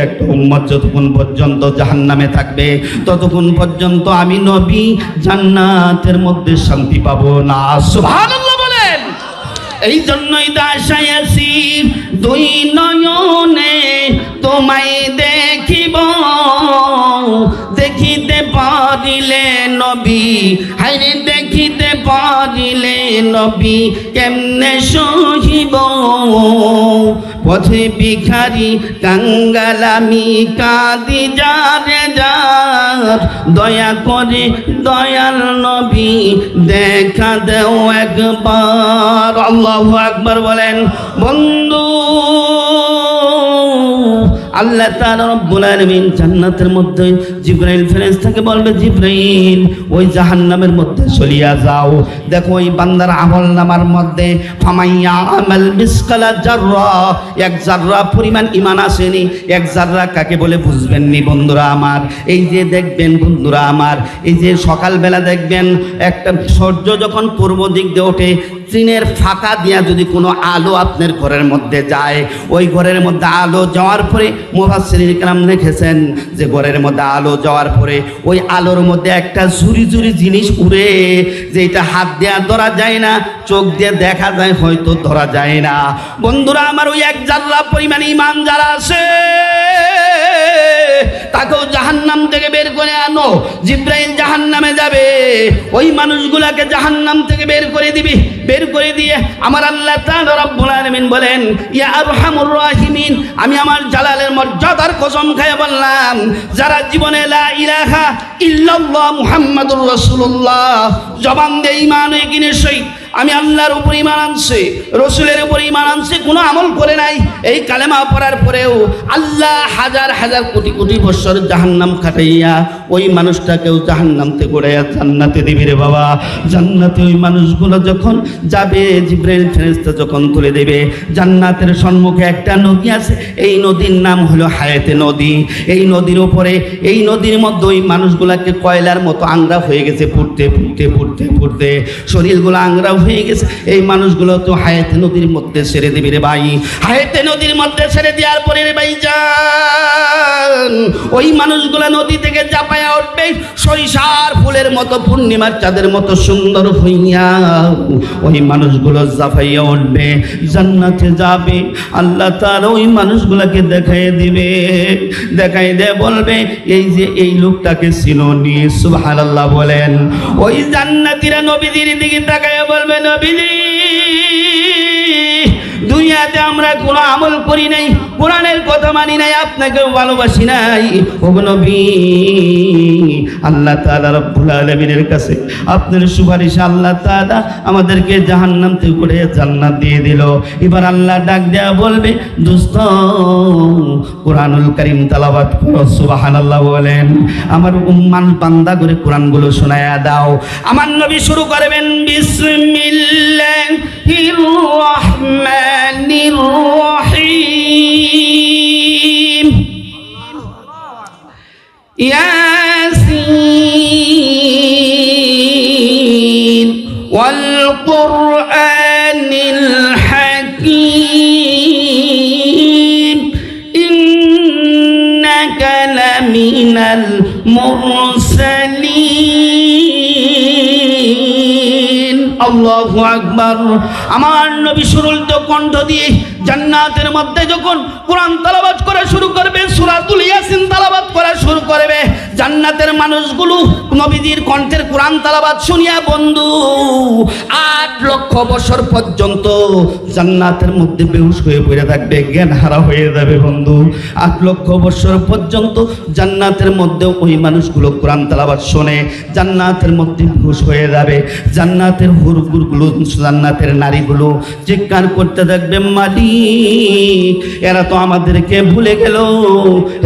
একটা উম্মত যতক্ষণ পর্যন্ত জাহান্নামে থাকবে ততক্ষণ পর্যন্ত আমি নবী জান্নাতের মধ্যে শান্তি পাবো না। সুবহানাল্লাহ বলেন। এই জন্যই দাসায় আছি দুই নয়নে তোমায় দেখিব, দেখিতে পারিলে নবী, হায়রে দেখিতে পারিলে নবী কেমনে সহিব। পথে ভিখারি কাঙ্গালামি কাঁদি যারে যার, দয়া করে দয়াল নবী দেখা দেও একবার। আল্লাহু আকবার বলেন। বন্ধু আল্লাহ তাআলা রব্বুল আলামিন জান্নাতের মধ্যে জিব্রাইল ফেরেশতাকে বলবে জিব্রাইল ওই জাহান্নামের মধ্যে চলিয়া যাও। দেখো ওই বান্দার আমল নামার মধ্যে ফামাইয়া আমাল মিসকালা জাররা, এক জাররা পরিমাণ ঈমান আসেনি। এক জাররা কাকে বলে বুঝবেন নি বন্ধুরা আমার? এই যে দেখবেন বন্ধুরা আমার, এই যে সকালবেলা দেখবেন একটা সূর্য যখন পূর্ব দিক দিয়ে ওঠে, ট্রেনের ফাঁকা দিয়া যদি কোনো আলো আপনার ঘরের মধ্যে যায়, ওই ঘরের মধ্যে আলো যাওয়ার পরে মুফাসসিরিন কেরাম লিখেছেন যে ঘরের মধ্যে আলো যাওয়ার পরে ওই আলোর মধ্যে একটা ঝুরি ঝুরি জিনিস উড়ে, যেটা হাত দেওয়া ধরা যায় না, চোখ দিয়ে দেখা যায় হয়তো ধরা যায় না। বন্ধুরা আমার ওই এক জাররা পরিমাণ ঈমান যারা আছে তাকেও জাহান্নাম থেকে বের করে আনো। জিব্রাইল জাহান্নামে যাবে, ওই মানুষগুলাকে জাহান্নাম থেকে বের করে দিবি। বের করে দিয়ে আমার আল্লাহ তাআলা রব্বুল আলামিন বলেন ইয়া আরহামুর রাহিমিন, আমি আমার জালালের মর্যাদার কসম খেয়ে বললাম, যারা জীবনে লা ইলাহা ইল্লাল্লাহ মুহাম্মাদুর রাসূলুল্লাহ জবান দিয়ে ঈমান ও ইয়াকিনের সহিত আমি আল্লাহর উপর ঈমান আনছে, রসুলের উপর ঈমান আনছে, কোনো আমল করে নাই, এই কালেমা পড়ার পরেও আল্লাহ হাজার হাজার কোটি কোটি বছর জাহান্নাম কাটাইয়া ওই মানুষটাকেও জাহান্নাম থেকে উড়াইয়া জান্নাতে দিবি রে বাবা। জান্নাতে ওই মানুষগুলো যখন যাবে, জিব্রাইল ফেরেশতা যখন তুলে দেবে, জান্নাতের সম্মুখে একটা নদী আছে, এই নদীর নাম হলো হায়াতে নদী। এই নদীর উপরে, এই নদীর মধ্যে ওই মানুষগুলাকে কয়লার মতো আংরা হয়ে গেছে, ফুটতে ফুটতে ফুটতে ফুটতে শরীরগুলো আংরা হয়ে গেছে। এই মানুষগুলো তো হায়াতে নদীর মধ্যে ছেড়ে দিবি রে ভাই। হায়াতে নদীর মধ্যে ছেড়ে দেওয়ার পরে রে ভাই যান, ওই মানুষগুলো নদী থেকে চাপায়া উঠবে সরিষার ফুলের মতো, পূর্ণিমার চাঁদের মতো সুন্দর হইয়া ওই মানুষগুলো জাফাইয়া উঠবে, জান্নাতে যাবে। আল্লাহ তাআলা ওই মানুষগুলোকে দেখাই দিবে, দেখাই দে বলবে এই যে এই লোকটাকে চিনোনি? সুবহানাল্লাহ বলেন। ওই জান্নাতীরা নবীজির দিকে তাকায় বলবে নবীজি দুনিয়াতে আমরা কোনো আমল করি নাই, কোরআনের কথা মানি নাই, আপনাকে ভালোবাসি নাই। ও নবী, আল্লাহ তাআলা রব্বুল আলামিনের কাছে আপনার সুপারিশে আল্লাহ তাআলা আমাদেরকে জাহান্নাম থেকে করে জান্নাত দিয়ে দিল। এবার আল্লাহ ডাক দেয়া বলবে, দোস্ত কোরআনুল কারীম তেলাওয়াত করো। সুবহানাল্লাহ বলেন। আমার উম্মান বান্দা করে কোরআনগুলো শোনায়া দাও। আমার নবী শুরু করবেন, বিসমিল্লাহির রহমানির রহিম, ইয়াসিন ওয়াল কুরআনিল হাকীম, ইন্নাকা লামিনাল মুরসালিন। আল্লাহু আকবার। আমার নবী সুরলিত কণ্ঠ দিয়ে জান্নাতের মধ্যে যখন কোরআন তেলাওয়াত করা শুরু করবে, সূরাতুল ইয়াসিন তেলাওয়াত করা শুরু করবে, জান্নাতের মানুষগুলো নবীজির কণ্ঠের কোরআন তেলাওয়াত শুনিয়া বন্ধু 8 লক্ষ বছর পর্যন্ত জান্নাতের মধ্যে বেহুশ হয়ে পড়ে থাকবে, জ্ঞান হারা হয়ে যাবে বন্ধু। 8 লক্ষ বছর পর্যন্ত জান্নাতের মধ্যে ওই মানুষগুলো কোরআন তেলাওয়াত শুনে জান্নাতের মধ্যে বেহুশ হয়ে যাবে। জান্নাতের হুরগুলো, জান্নাতের নারীগুলো চিৎকার করতে থাকবে, মালিক এরা তো আমাদেরকে ভুলে গেল,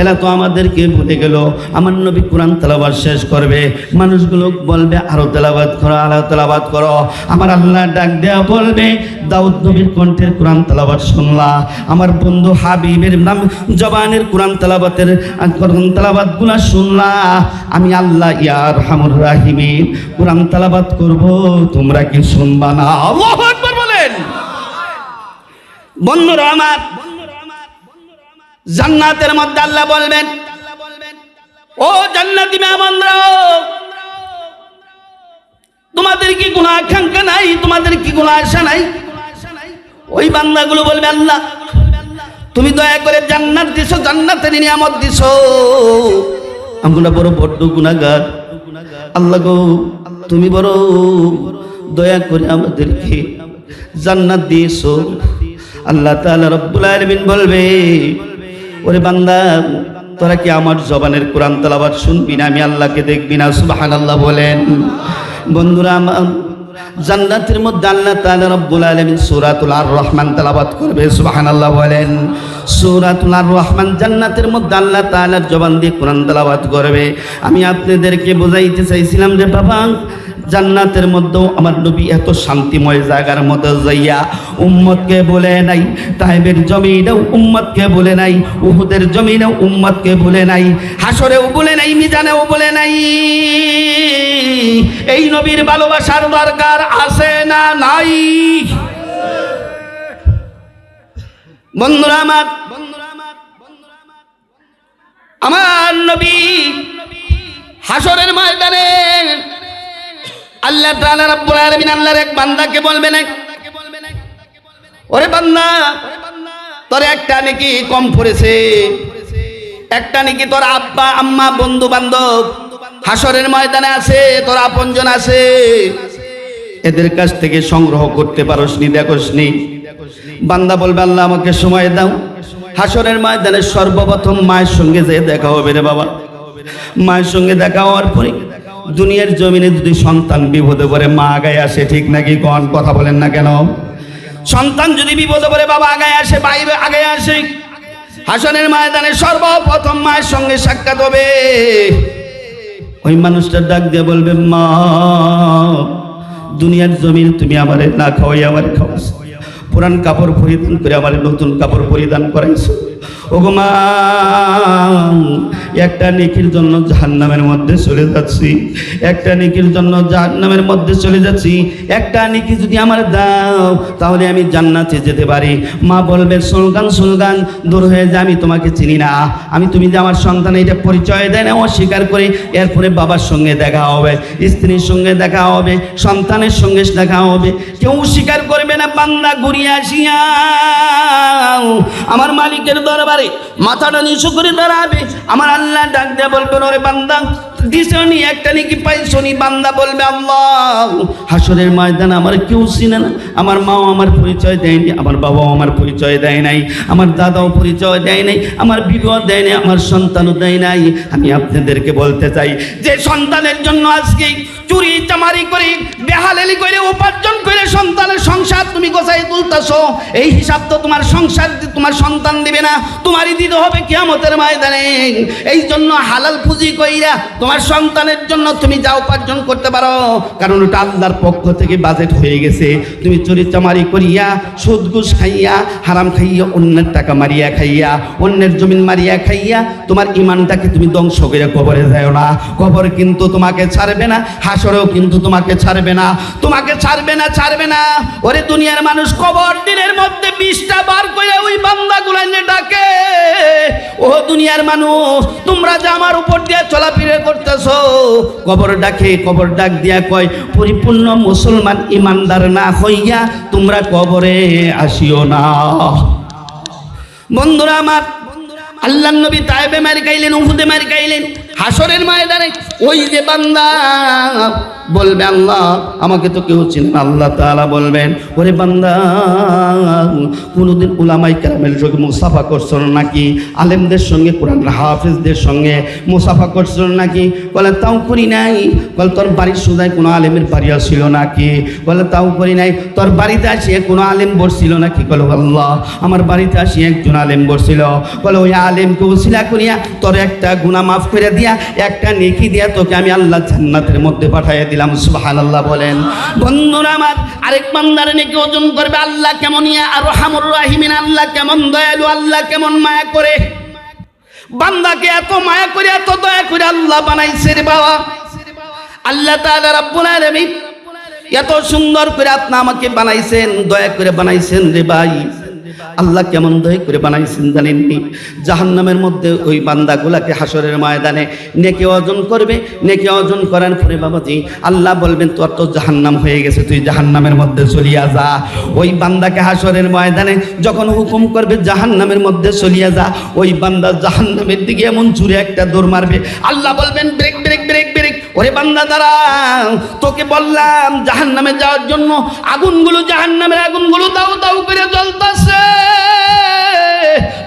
এরা তো আমাদেরকে ভুলে গেল। আমার নবী কোরআন তেলাওয়াত শেষ করবে, মানুষগুলো বলবে আরো তেলাওয়াত করো, আরো তেলাওয়াত করো। আমার আল্লাহ ডাক দেয়া বলবে, দাউদ নবীর কণ্ঠের কোরআন তেলাওয়াত শুনলা, আমার বন্ধু হাবিবের নাম জবানের কোরআন তেলাওয়াতের তেলাওয়াতগুলো শুনলা, আমি আল্লাহ ইয়া আরহামুর রাহিমিন কোরআন তেলাওয়াত করব, তোমরা কি শুনবা না? আল্লাহু আকবার বলেন। বন্ধুরা আমার, জান্নাতের মধ্যে আল্লাহ বলবেন, ও জান্নাতি মেহমানরা, তোমাদের কি কোনো আকাঙ্ক্ষা নাই? তোমাদের কি কোনো আশা নাই? ওই বান্দাগুলো বলবে, আল্লাহ তুমি দয়া করে জান্নাত দিছো, জান্নাতের নিয়ামত দিছো, আমরা বড় বড্ড গুনাহগার, আল্লাহ গো তুমি বড় দয়া করে আমাদেরকে জান্নাত দিয়েছো। আল্লাহ তাআলা রব্বুল আলামিন বলবে, ওরে বান্দা তোরা কি আমার জবানের কোরআন তেলাওয়াত শুনবি না, আমি আল্লাহকে দেখবি না? সুবহানাল্লাহ বলেন। বন্ধুরা আমার, জান্নাতের মধ্যে আল্লাহ তাআলা রব্বুল আলামিন সূরাতুল আর রহমান তেলাওয়াত করবে। সুবহানাল্লাহ বলেন। সূরাতুল আর রহমান জান্নাতের মধ্যে আল্লাহ তাআলার জবান দিয়ে কোরআন তেলাওয়াত করবে। আমি আপনাদেরকে বোঝাইতে চাইছিলাম যে বাবা, জান্নাতের মধ্যেও আমার নবী এত শান্তিময় জায়গার মধ্যে যাইয়া উম্মতকে বলে নাই, তাইবের জমিনেও উম্মতকে বলে নাই, উহুদের জমিনেও উম্মতকে বলে নাই, হাসরেও বলে নাই, মিজানেও বলে নাই। এই নবীর ভালোবাসার দরকার আছে না নাই? বন্ধুরা আমার, আমার নবী হাসরের ময়দানে আল্লাহ তাআলা রব্বুল আলামিন আল্লাহর এক বান্দাকে বলবেন, ওরে বান্দা তোর একটা নাকি কম পড়েছে, একটা নাকি তোর আব্বা আম্মা বন্ধু বান্ধব হাসরের ময়দানে আছে, তোর আপনজন আছে, এদের কাছ থেকে সংগ্রহ করতে পারোসনি, দেখোসনি। বান্দা বলবে, আল্লাহ আমাকে সময় দাও, হাসরের ময়দানে সর্বপ্রথম মায়ের সঙ্গে যে দেখা হবে রে বাবা। মায়ের সঙ্গে দেখা হওয়ার পরে দুনিয়ার জমিনে যদি সন্তান বিপদে পড়ে মা আগায় আসে, ঠিক নাকি কোন কথা বলেন না কেন? সন্তান যদি বিপদে পড়ে বাবা আগায় আসে, ভাই আগায় আসে। হাসরের ময়দানে সর্বপ্রথম মায়ের সঙ্গে সাক্ষাৎ হবে। ওই মানুষটা ডাক দিয়ে বলবে, মা দুনিয়ার জমিন তুমি আমারে না খাওয়াই আমারে খাওয়াইছো, পুরান কাপড় পরিধান করে আমার নতুন কাপড় পরিধান করাইছো। ওগো মা, একটা নেকির জন্য জাহান্নামের মধ্যে চলে যাচ্ছি, একটা নেকির জন্য জাহান্নামের মধ্যে চলে যাচ্ছি, একটা নেকি যদি আমার দাও তাহলে আমি জান্নাতে যেতে পারি। মা বলবে, সুলগান সুলগান দূর হয়ে যা, আমি তোমাকে চিনি না, আমি তুমি যে আমার সন্তান এটা পরিচয় দেয় না, অস্বীকার করে এরপরে বাবার সঙ্গে দেখা হবে, স্ত্রীর সঙ্গে দেখা হবে, সন্তানের সঙ্গে দেখা হবে, কেউ স্বীকার করবে না। বান্দা ঘুরিয়ে আসিয়া আমার মালিকের দরবারে মাথাটা নিচু করে দাঁড়াবে। আমার আল্লাহ ডাক দিয়ে বলবেন, ওরে বান্দা দিশনি একটা নাকি পাইছনি, বান্দা বলবে আল্লাহ হাসরের ময়দানে আমার কেউ চিনে না, আমার মাও আমার পরিচয় দেয়নি, আমার বাবাও আমার পরিচয় দেয় নাই, আমার দাদাও পরিচয় দেয় নাই, আমার বিবাহ দেয় নাই, আমার সন্তানও দেয় নাই। আমি আপনাদেরকে বলতে চাই যে সন্তানের জন্য আজকে চুরি চামারি করে বেহালালি করে উপার্জন করে সন্তানের সংসার তুমি গোছাই তুলতেছো, এই হিসাব তো তোমার সংসার তোমার সন্তান দিবে না, তোমারই দিতে হবে কিয়ামতের ময়দানে। এই জন্য হালাল পুঁজি কইরা তোমার সন্তানের জন্য তুমি যা উপার্জন করতে পারো, কারণ ওটা আল্লাহর পক্ষ থেকে বাজেট হয়ে গেছে। তুমি চুরি চামারি করিয়া সুদ ঘুষ খাইয়া হারাম খাইয়া অন্যের টাকা মারিয়া খাইয়া অন্যের জমিন মারিয়া খাইয়া তোমার ইমানটাকে তুমি ধ্বংস করে কবরে যাও না। কবর কিন্তু তোমাকে ছাড়বে না, হাসরেও কিন্তু তোমাকে ছাড়বে না, তোমাকে ছাড়বে না, ছাড়বে না। ওরে দুনিয়ার মানুষ কবর দিনের মধ্যে 20টা বার করে ওই বান্দাগুলো এনে ডাকে, ও দুনিয়ার মানুষ তোমরা যে আমার উপর দিয়ে চলাফেরা করতেছো, কবর ডাকে, কবর ডাক দিয়া কয় পরিপূর্ণ মুসলমান ইমানদার না হইয়া তোমরা কবরে আসিও না। বন্ধুরা আমার, আল্লাহর নবী তায়েবে মার খাইলেন, উহুদে মার খাইলেন, হাসরের ময়দানে ওই যে বান্দা বলবে আল্লাহ আমাকে তো কেউ চিনে না, আল্লাহ তাআলা বলবেন ওরে বান্দা কোনোদিন উলামায়ে কেরামের সঙ্গে মুসাফা করছো নাকি, আলেমদের সঙ্গে কোরআন হাফেজদের সঙ্গে মুসাফা করছো নাকি? বলে তাও করি নাই। বলে তোর বাড়ির সোজায় কোনো আলেমের বাড়ি আসছিল নাকি? বলে তাও করি নাই। তোর বাড়িতে আসিয়ে কোনো আলেম বসছিল নাকি? বলে আল্লাহ আমার বাড়িতে আসিয়ে একজন আলেম বসছিল। বলে ওই আলেমকে ওসিলা করিয়া তোর একটা গুনাহ মাফ করে দিয়া একটা নেকি দিয়া তোকে আমি আল্লাহ জান্নাতের মধ্যে পাঠিয়ে দিলাম। সুবহানাল্লাহ বলেন। বন্ধুরা আমার, আরেক বান্দার নেকি ওজন করবে আল্লাহ কেমন ইয়া আরহামুর রাহিমিন, আল্লাহ কেমন দয়ালু, আল্লাহ কেমন মায়া করে। বান্দাকে এত মায়া করে এত দয়া করে আল্লাহ বানাইছে রে বাবা। আল্লাহ তাআলা রাব্বুল আলামিন এত সুন্দর করে আপনি আমাকে বানাইছেন, দয়া করে বানাইছেন রে ভাই। আল্লাহ কেমন দয়া করে বানাইছেন জানেননি? জাহান্নামের মধ্যে ওই বান্দাগুলাকে হাসরের ময়দানে নেকি অর্জন করবে, নেকি অর্জন করার পরে বাবাজি আল্লাহ বলবেন তোর তো জাহান্নাম হয়ে গেছে, তুই জাহান্নামের মধ্যে চলিয়া যা। ওই বান্দাকে হাসরের ময়দানে যখন হুকুম করবে জাহান্নামের মধ্যে চলিয়া যা, ওই বান্দা জাহান্নামের দিকে এমন জুড়ে একটা দৌড় মারবে, আল্লাহ বলবেন ব্রেক ব্রেক ব্রেক ব্রেক, ওরে বান্দা দাঁড়া, তোকে বললাম জাহান্নামে যাওয়ার জন্য, আগুনগুলো জাহান্নামের আগুনগুলো দাউ দাউ করে জ্বলতেছে,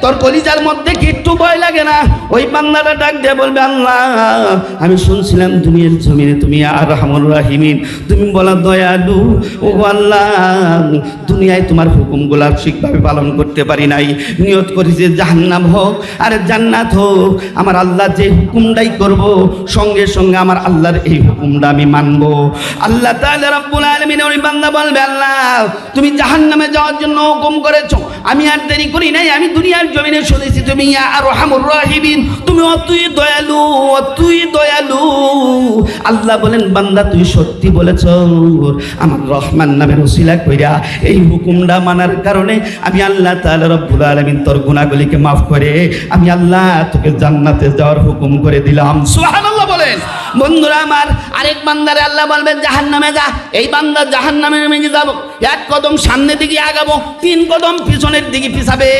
তোর কলিজার মধ্যে কি একটু ভয় লাগে না? ওই বান্দাটা ডাক দিয়ে বলবে আল্লাহ আমি শুনছিলাম দুনিয়ার জমিনে তুমি আরহামুর রাহিমিন, তুমি বলা দয়ালু, ও আল্লাহ দুনিয়ায় তোমার হুকুমগুলো ঠিকভাবে পালন করতে পারি নাই, নিয়ত করি যে জাহান্নাম হোক আর জান্নাত হোক, আমার আল্লাহ যে হুকুমটাই করব সঙ্গে সঙ্গে আমার আল্লাহর এই হুকুমটা আমি মানবো। আল্লাহ তাআলা রাব্বুল আলামিন ওই বান্দা বলবে আল্লাহ তুমি জাহান্নামে যাওয়ার জন্য হুকুম করেছো, আমি আর দেরি করি নাই, আমি দুনিয়ার জমিনে শুনেছি তুমি আরহামুর রাহিমিন, তুমি অতুই দয়ালু, অতুই দয়ালু। আল্লাহ বলেন বান্দা তুই সত্যি বলেছ, আমার রহমান নামের ওসিলা কইরা এই হুকুমটা মানার কারণে আমি আল্লাহ তাআলা রব্বুল আলামিন তোর গুনাহগুলিকে মাফ করে আমি আল্লাহ তোকে জান্নাতে যাওয়ার হুকুম করে দিলাম। সুবহানাল্লাহ বলেন। বন্ধুরা আমার, আরেক বান্দারে আল্লাহ বলবেন জাহান্নামে যা, এই বান্দা জাহান্নামে নেমে যাব, এক কদম সামনের দিকে আগাবো, 3 কদম পিছনের দিকে পিছাবে,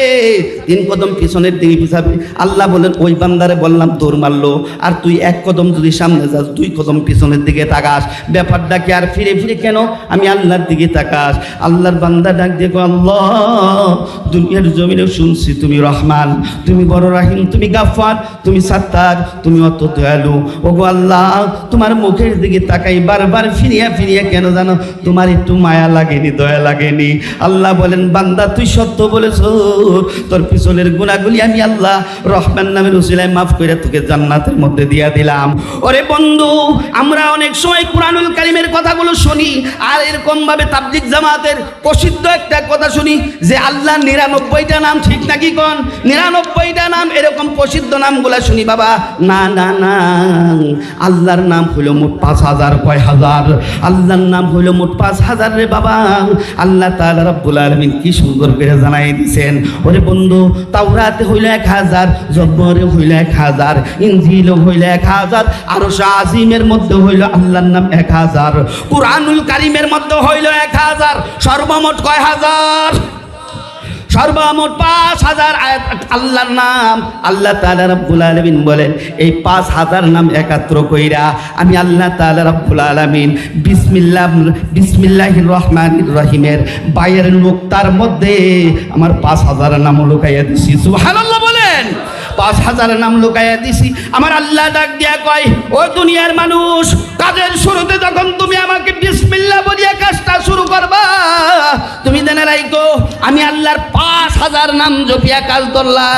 3 কদম পিছনের দিকে পিছাবে। আল্লাহ বলেন ওই বান্দারে বললাম দৌড় মারলো, আর তুই 1 কদম যদি সামনে যাস 2 কদম পিছনের দিকে তাকাস, ব্যাপারটা কি আর ফিরে ফিরে কেন আমি আল্লাহর দিকে তাকাস? আল্লাহর বান্দা ডাক দেখো আল্লাহ দুনিয়ার জমিনে শুনছি তুমি রহমান, তুমি বড় রাহিম, তুমি গাফফার, তুমি সাত্তার, তুমি অত দয়ালু। ওগো আল্লাহ তোমার মুখের দিকে তাকাই বারবার ফিরিয়া ফিরিয়া কেন জানো? তোমার একটু মায়া লাগেনি, দয়া লাগেনি? আল্লাহ বলেন বান্দা তুই সত্য বলেছ, তোর পিছনের গুনাহগুলি আমি আল্লাহ রহমান নামের উসিলায় মাফ করে তোকে জান্নাতের মধ্যে দিয়া দিলাম। ওরে বন্ধু, আমরা অনেক সময় কুরআনুল কারীমের কথাগুলো শুনি, আর এরকম ভাবে তাবলীগ জামাতের প্রসিদ্ধ একটা কথা শুনি যে আল্লাহ 99টা নাম, ঠিক নাকি কোন? 99টা নাম, এরকম প্রসিদ্ধ নামগুলা শুনি। বাবা না না না, আল্লাহর নাম হলো মোট 5000, কয় হাজার? আল্লাহর নাম হলো মোট 5000 রে বাবা। আল্লাহ তাআলা রাব্বুল আলামিন কি সুন্দর করে জানাই দিয়েছেন। ওরে বন্ধু, তাওরাতে হইল 1000, জব্বরে হইল 1000, ইনজিল হইল 1000, আরশ আজিমের মধ্যে হইল আল্লাহর নাম 1000, কুরআনুল কারীমের মধ্যে হইল 1000, সর্বমোট কয় হাজার? সর্বমোট 5000 আয়াত আল্লাহর নাম। আল্লাহ তাআলা রাব্বুল আলামিন বলেন এই 5000 নাম একাত্র কইরা আমি আল্লাহ তাআলা রাব্বুল আলামিন বিসমিল্লাহির রহমানির রহিমের বাইরের নুক্তার মধ্যে আমার 5000 নাম লুকাইয়া দিছি। সুবহানাল্লাহ বলেন। 5000 নাম লুকাইয়া দিছি। আমার আল্লাহ ডাক দিয়া কয়, ও দুনিয়ার মানুষ, কাজের শুরুতে যখন তুমি আমাকে বিসমিল্লাহ বলিয়া কাজটা শুরু করবা, তুমি জেনে রাখো আমি আল্লাহর 5000 নাম জপিয়া কাজ ধরলা,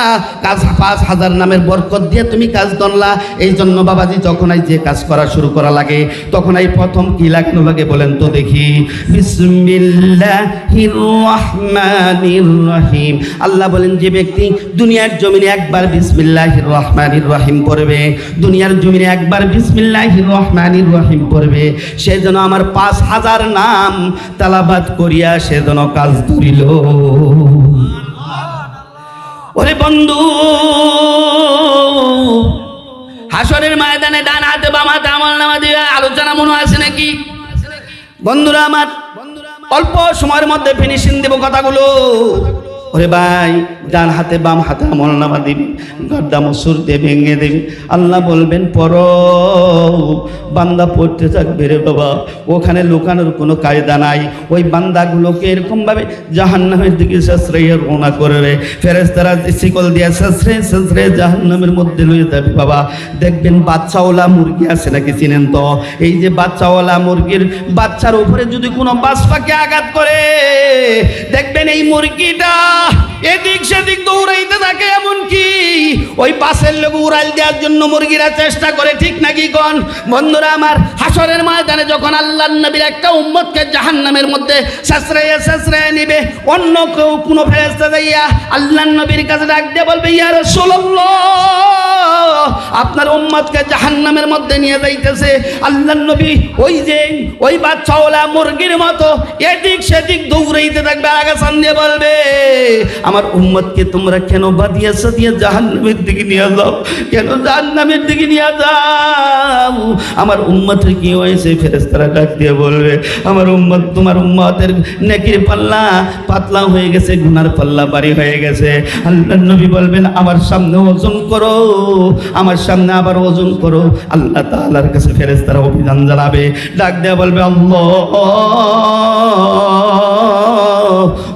5000 নামের বরকত দিয়ে তুমি কাজ ধরলা। এই জন্য বাবাজি যখন যে কাজ করা শুরু করা লাগে তখন এই প্রথম কি লাগানো লাগে বলেন তো দেখি? বিসমিল্লাহির রহমানির রহিম। আল্লাহ বলেন যে ব্যক্তি দুনিয়ার জমিনে একবার বিসমিল্লাহির রহমানির রহিম পড়বে, দুনিয়ার জমিনে একবার বিসমিল্লাহির রহমানির রহিম পড়বে, সে যেন আমার 5000 নাম তালাবাত করিয়া সে যেন কাজ ধরিল। ওরে বন্ধু, হাসরের ময়দানে ডান হাতে বাম হাতে আমলনামা দিয়ে আলোচনা মনে আছে নাকি? বন্ধুরা আমার, অল্প সময়ের মধ্যে ফিনিশিং দেব কথাগুলো। ওরে ভাই, ডান হাতে বাম হাতে আমলনামা দিবি, গড্ডা মসুর দিয়ে ভেঙে দিবি। আল্লাহ বলবেন পড়ো, বান্দা পড়তে থাকবে রে বাবা, ওখানে লুকানোর কোনো কায়দা নাই। ওই বান্দাগুলোকে এরকমভাবে জাহান্নামের দিকে সাশ্রয়ের রওনা করবে, ফেরেশতারা শিকল দিয়ে সাশ্রয়ে জাহান্নামের মধ্যে লয়ে যাবে। বাবা দেখবেন বাচ্চাওয়ালা মুরগি আছে নাকি, চিনেন তো? এই যে বাচ্চাওয়ালা মুরগির বাচ্চার উপরে যদি কোনো বাজপাখি আঘাত করে, দেখবেন এই মুরগিটা এদিক সেদিক দৌড়াইতে থাকে, এমনকি ওই পাশের লোক উড়াল দেওয়ার জন্য মুরগিরা চেষ্টা করে, ঠিক নাকি কোন? বন্ধুরা আমার, হাসরের ময়দানে যখন আল্লাহর নবীর একটা উম্মতকে জাহান্নামের মধ্যে সাশ্রয়ে নিবে, অন্য কেউ কোনো ফেরেশতা যাইয়া আল্লাহর নবীর কাছে ডাক দিয়ে বলবে, ইয়া রাসূলুল্লাহ, আপনার উম্মতকে জাহান্নামের মধ্যে নিয়ে যাইতেছে। আল্লাহর নবী ওই বাচ্চাওয়ালা মুরগির মতো এদিক সেদিক দৌড়াইতে থাকবে, আগে সামনে বলবে, আমার উম্মতকে তোমরা কেন বাদিয়াছো দিয়ে জাহান্নামের দিকে নিয়ে যাও, কেন জাহান্নামের দিকে নিয়ে যাও? আমার উম্মতের কি হয়েছে? ফেরেশতারা ডাক দিয়ে বলবে, আমার উম্মত, তোমার উম্মতের নেকির পাল্লা পাতলা হয়ে গেছে, গুনার পাল্লা ভারী হয়ে গেছে। আল্লাহর নবী বলবেন, আমার সামনে ওজন করো, আমার সামনে আবার ওজন করো। আল্লাহ তাআলার কাছে ফেরেশতারা অভিযান জানাবে, ডাক দেয়া বলবে, আল্লাহ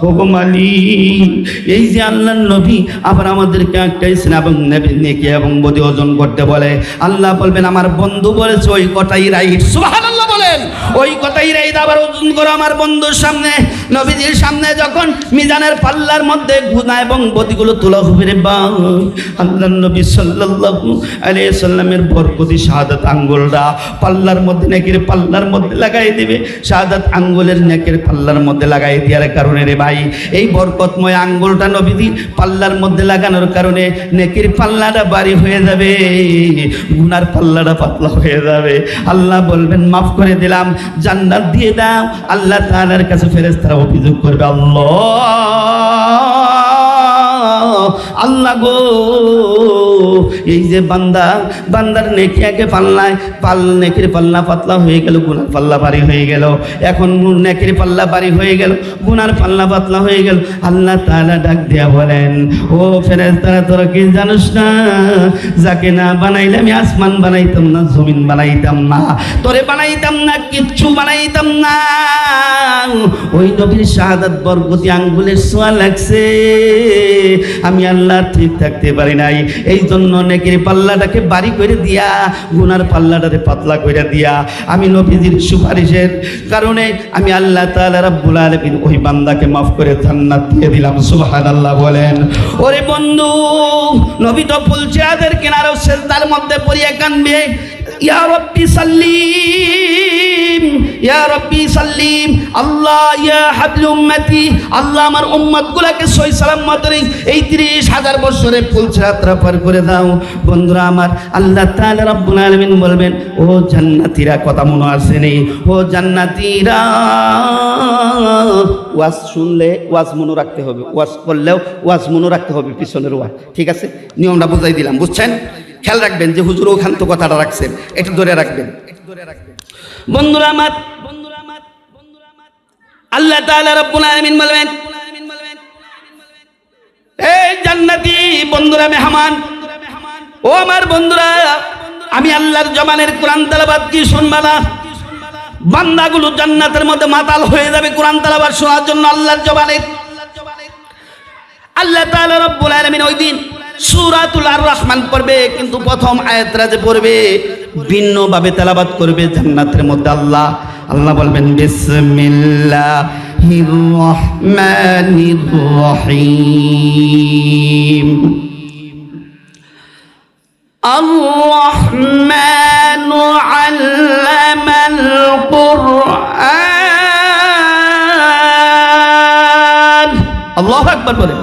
ওগো মালিক, এই যে আল্লাহর নবী আবার আমাদেরকে একটা ইসলাম এবং নেকি এবং বদি ওজন করতে বলে, আল্লাহ বলবেন আমার বন্ধু বলেছে ওই কথাই রাইট। সুবহানাল্লাহ বলেন। ওই কথাই রাইট, আবার ওজন করো আমার বন্ধুর সামনে। নবীজির সামনে যখন মিজানের পাল্লার মধ্যে গুনাহ এবং বদিগুলো তোলা হবে রে বাপ, আল্লাহর নবী সাল্লাল্লাহু আলাইহি সাল্লামের বরকতি শাহাদাত আঙ্গুলটা পাল্লার মধ্যে, নেকির পাল্লার মধ্যে লাগাই দিবে। শাহাদাত আঙ্গুলের নেকির পাল্লার মধ্যে লাগাই দেওয়ার কারণে রে ভাই, এই বরকতময় আঙ্গুলটা নবীজি পাল্লার মধ্যে লাগানোর কারণে নেকির পাল্লাটা ভারী হয়ে যাবে, গুনার পাল্লাটা পাতলা হয়ে যাবে। আল্লাহ বলবেন মাফ করে দিলাম, জান্নাত দিয়ে দাও। আল্লাহ তাআলার কাছে ফেরেশতারা অভিযোগ করবে, আল্লাহ গো, এই যে বান্দার নেকিয়াকে নেকির পাল্লা পাতলা হয়ে গেল, গুনার পাল্লা ভারী হয়ে গেল। এখন নেকির পাল্লা ভারী হয়ে গেল, গুনার পাল্লা পাতলা হয়ে গেল। আল্লাহ তাআলা ডাক দিয়া বলেন, ও ফেরেশতারা, তোরা কি জানিস না, যাকে না বানাইলে আমি আসমান বানাইতাম না, জমিন বানাইতাম না, তোরে বানাইতাম না, কিচ্ছু বানাইতাম না। ওই নবীর শাহাদাত বরকতি আঙ্গুলের ছোঁয়া লাগছে, আমি আল্লাহ ঠিক থাকতে পারি নাই। এই জন্য নেকির পাল্লাটাকে ভারী করে দিয়া, গুনার পাল্লাটাকে পাতলা করে দিয়া, আমি নবীজির সুপারিশের কারণে আমি আল্লাহ তাআলা রাব্বুল আলামিন ওই বান্দাকে মাফ করে জান্নাত দিয়ে দিলাম। সুবহানাল্লাহ বলেন। ওরে বন্ধু, নবী তো বলছে আদের কিনারও সেজদার মধ্যে পড়িয়া কাঁদবে, ইয়া রাব্বি সাল্লিম, ইয়া রাব্বি সাল্লিম, আল্লাহ ইয়া হাবল উম্মতি, আল্লাহ আমার উম্মতগুলোকে সহি সালামত এই 30,000 বছরে ফুলছাত্রা পার করে দাও। বন্ধুরা আমার, আল্লাহ তাআলা রাব্বুল আলামিন বলবেন, ও জান্নাতীরা, কথা মনে আসেনি? ও জান্নাতীরা, ওয়াজ শুনলে ওয়াজ মনে রাখতে হবে, ওয়াজ করলেও ওয়াজ মনে রাখতে হবে, পিছনের ওয়াজ, ঠিক আছে? নিয়মটা বুঝাই দিলাম, বুঝছেন? খেয়াল রাখবেন যে হুজুর ওখান তো কথাটা রাখছেন, একটু ধরে রাখবেন। বন্ধুরা আমার, আল্লাহ তাআলা রাব্বুল আলামিন বলবেন, এই জান্নাতি বন্ধুরা, মেহমান, ও আমার বন্ধুরা, আমি আল্লাহর জবানের কোরআন তেলাওয়াত কি শুনবা না? বান্দাগুলো জান্নাতের মধ্যে মাতাল হয়ে যাবে কোরআন তেলাওয়াত শোনার জন্য আল্লাহর জবানে। আল্লাহ তাআলা রব্বুল আলামিন ওই দিন সূরাতুল আর রহমান পড়বে, কিন্তু প্রথম আয়াতটা যে পড়বে ভিন্নভাবে তেলাওয়াত করবে জান্নাতের মধ্যে। আল্লাহ বলবেন বিসমিল্লাহির রহমানির রহিম। আর-রহমানু আল্লামাল কুরআন। আল্লাহু আকবার বলেন।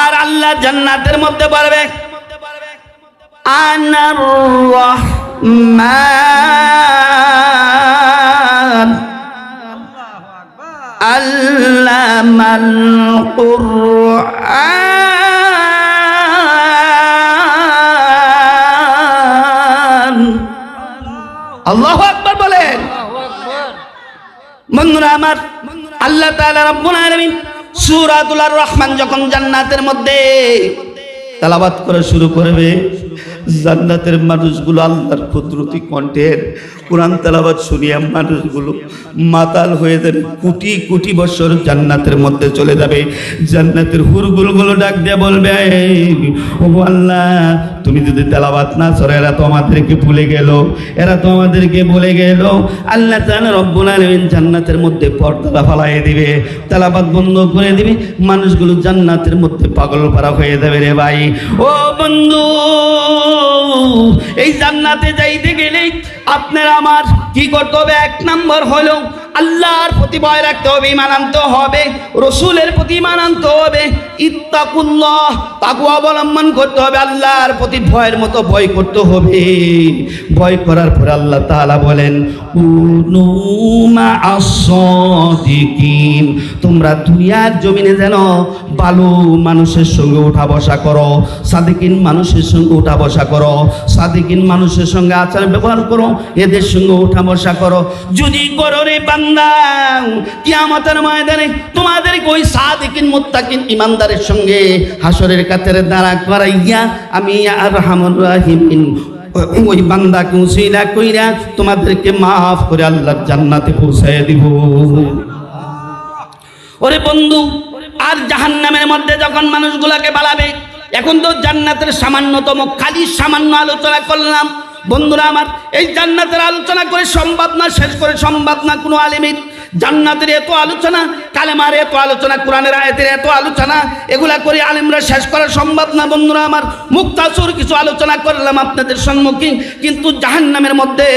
আর আল্লাহ জান্নাতের মধ্যে বলবে আনার রহমান আল্লামাল কুরআন। আল্লাহু আকবার বলেন। বন্ধুরা আমার, আল্লাহ তাআলা রব্বুল আলামিন সূরাতুল আর রহমান যখন জান্নাতের মধ্যে তেলাওয়াত করা শুরু করবে, জান্নাতের মানুষগুলো আল্লাহর কুদরতি কণ্ঠের কোরআন তেলাওয়াত শুনিয়া মানুষগুলো মাতাল হয়ে যাবে, কোটি কোটি বছর জান্নাতের মধ্যে চলে যাবে। জান্নাতের হুরগুলগুলো ডাক দিয়ে বলবে, ও আল্লাহ, তুমি যদি তেলাওয়াত না করো, এরা তো আমাদেরকে ভুলে গেল, এরা তো আমাদেরকে ভুলে গেল। আল্লাহ তাআলা রব্বুল আলামিন জান্নাতের মধ্যে পর্দা ফালাইয়ে দিবে, তেলাওয়াত বন্ধ করে দিবে, মানুষগুলো জান্নাতের মধ্যে পাগল পারা হয়ে যাবে রে ভাই। ও বন্ধু, এই জান্নাতে যাইতে গেলে আপনার আমার কি করতে হবে? এক নম্বর হলো আল্লাহর প্রতি ভয় রাখতে হবে, ঈমান আনতে হবে, রসুলের প্রতি ঈমান আনতে হবে, ইত্তাকুল্লাহ, তাকওয়া অবলম্বন করতে হবে, আল্লাহর প্রতি ভয়ের মতো ভয় করতে হবে। ভয় করার পরে আল্লাহ তাআলা বলেন কুনু মা'আস সাদিকিন, তোমরা দুনিয়ার জমিনে যেন ভালো মানুষের সঙ্গে উঠা বসা করো, সাদিকিন মানুষের সঙ্গে উঠা বসা করো, সাদিকিন মানুষের সঙ্গে আচার ব্যবহার করো, এদের সঙ্গে উঠা বসা করো। যদি করো রে বান্দা, কিয়ামতের ময়দানে তোমাদেরকে ওই সাদিকিন মুত্তাকিন ইমানদারের সঙ্গে হাসরের কাতারে দাঁড়া করাইয়া আমি আরহামুর রাহিমিন ওই বান্দাকে উসিলা কইরা তোমাদেরকে মাফ করে আল্লাহর জান্নাতে পৌঁছায় দিব। ওরে বন্ধু, আর জাহান্নামের মধ্যে যখন মানুষগুলোকে বাড়াবে, এখন তো জান্নাতের সামান্যতম খালি সামান্য আলোচনা করলাম। বন্ধুরা আমার, এই জান্নাতের আলোচনা করে সম্ভব না, শেষ করে সম্ভব না কোনো আলেমের। জান্নাতের এত আলোচনা, কালেমার এত আলোচনা, কোরআনের আয়াতের এত আলোচনা, এগুলা করে আলেমরা শেষ করা সম্ভব না। বন্ধুরা আমার, মুক্তাসর কিছু আলোচনা করলাম আপনাদের সম্মুখীন, কিন্তু জাহান্নামের মধ্যে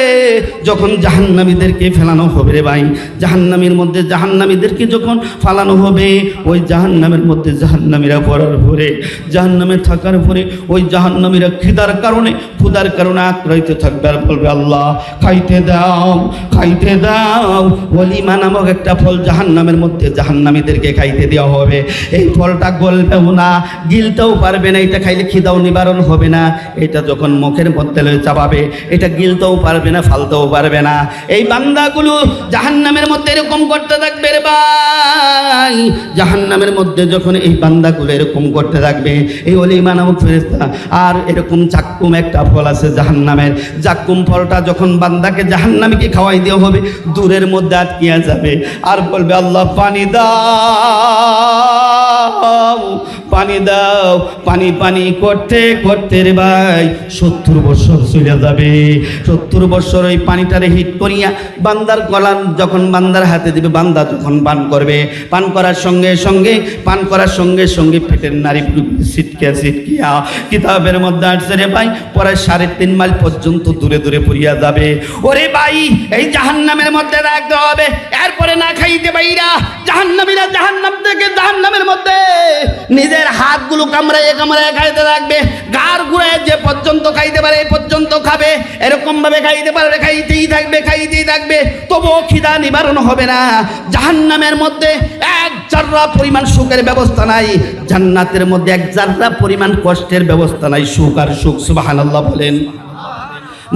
যখন জাহান্নামীদেরকে ফেলানো হবে রে ভাই, জাহান্নামের মধ্যে জাহান্নামীদেরকে যখন ফালানো হবে, ওই জাহান্নামের মধ্যে জাহান্নামীরা পড়ার পরে, জাহান্নামে থাকার পরে ওই জাহান্নামীরা খিদার কারণে, ক্ষুধার কারণে আক্রান্ত থাকবে আর বলবে আল্লাহ খাইতে দাও, খাইতে দাও। ওলিমা নামক একটা ফল জাহান্নামের মধ্যে জাহান্নামীদেরকে খাইতে দেওয়া হবে। এই ফলটা গলবেও না, গিলতেও পারবে না, এটা খাইলে খিদাও নিবারণ হবে না। এটা যখন মুখের মধ্যে লয়ে চাবাবে, এটা গিলতেও পারবে না, ফালতেও পারবে না। এই বান্দাগুলো জাহান্নামের মধ্যে এরকম করতে থাকবে রে ভাই। জাহান্নামের মধ্যে যখন এই বান্দাগুলো এরকম করতে থাকবে, এই ওলিমা নামক ফেরেশতা আর এরকম জাক্কুম একটা ফল আছে জাহান্নামের, জাক্কুম ফলটা যখন বান্দাকে জাহান্নামীকে খাওয়াই দেওয়া হবে, দূরের মধ্যে আটকিয়া যাবে আর বলবে আল্লাহ পানি দাও, পানি দাও। পানি পানি করতে করতে রে ভাই 70 বছর চলে যাবে। 70 বছর ওই পানিটারে হিট করিয়া বান্দার গলা যখন বান্দার হাতে দিবে, বান্দা যখন পান করবে, পান করার সঙ্গে সঙ্গে পেটের নারী ছিটকিয়া ছিটকিয়া কিতাবের মধ্যে আসছে রে ভাই পরে 3.5 মাইল পর্যন্ত দূরে দূরে পড়িয়া যাবে। ওরে ভাই, এই জাহান্নামের মধ্যে রাখতে হবে। এরপরে না খাইতে বাইরা জাহান্নামীরা জাহান্নাম থেকে জাহান্নামের মধ্যে নিজের হাতগুলো কামড়ায় কামড়ায় খাইতে থাকবে। গার ঘুরে যে পর্যন্ত খাইতে পারে এই পর্যন্ত খাবে, এরকম ভাবে খাইতে পারে খাইতেই থাকবে, তবুও খিদা নিবারণ হবে না। জাহান্নামের মধ্যে এক জাররা পরিমাণ সুখের ব্যবস্থা নাই, জান্নাতের মধ্যে এক জাররা পরিমাণ কষ্টের ব্যবস্থা নাই। সুখ আর সুখ, সুবহানাল্লাহ বলেন।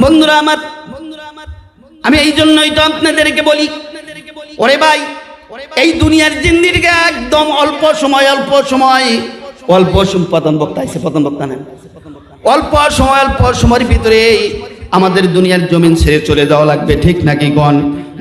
বন্ধুরা আমার, আমি এই জন্যই তো আপনাদেরকে বলি, ওরে ভাই, এই দুনিয়ার জিন্দিগি একদম অল্প সময় অল্প প্রধান বক্তা আছে, প্রধান বক্তা নেন। অল্প সময়ের ভিতরে আমাদের দুনিয়ার জমিন ছেড়ে চলে যাওয়া লাগবে, ঠিক নাকি গণ?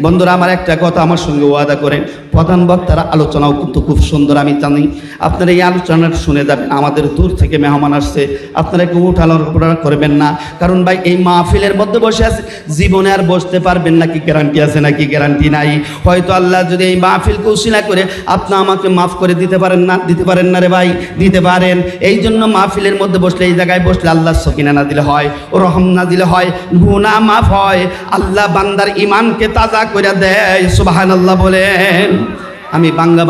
বন্ধুরা আমার একটা কথা আমার সঙ্গে ওয়াদা করেন, প্রধান বক্তার আলোচনাও কিন্তু খুব সুন্দর, আমি জানি আপনারা এই আলোচনাটা শুনে যাবেন। আমাদের দূর থেকে মেহমান আসছে, আপনারা একটু উঠানোর করবেন না, কারণ ভাই এই মাহফিলের মধ্যে বসে আছে, জীবনে আর বসতে পারবেন নাকি গ্যারান্টি আছে নাকি গ্যারান্টি নাই? হয়তো আল্লাহ যদি এই মাহফিলকে উসিলা করে আপনি আমাকে মাফ করে দিতে পারেন না রে ভাই, দিতে পারেন। এই জন্য মাহফিলের মধ্যে বসলে, এই জায়গায় বসলে আল্লাহ সকিনা না দিলে হয়, ও রহম না দিলে হয়, গুনাহ মাফ হয়, আল্লাহ বান্দার ইমানকে তাজা করে দেয়। সুবহানাল্লাহ বলেন। আমি বাংলা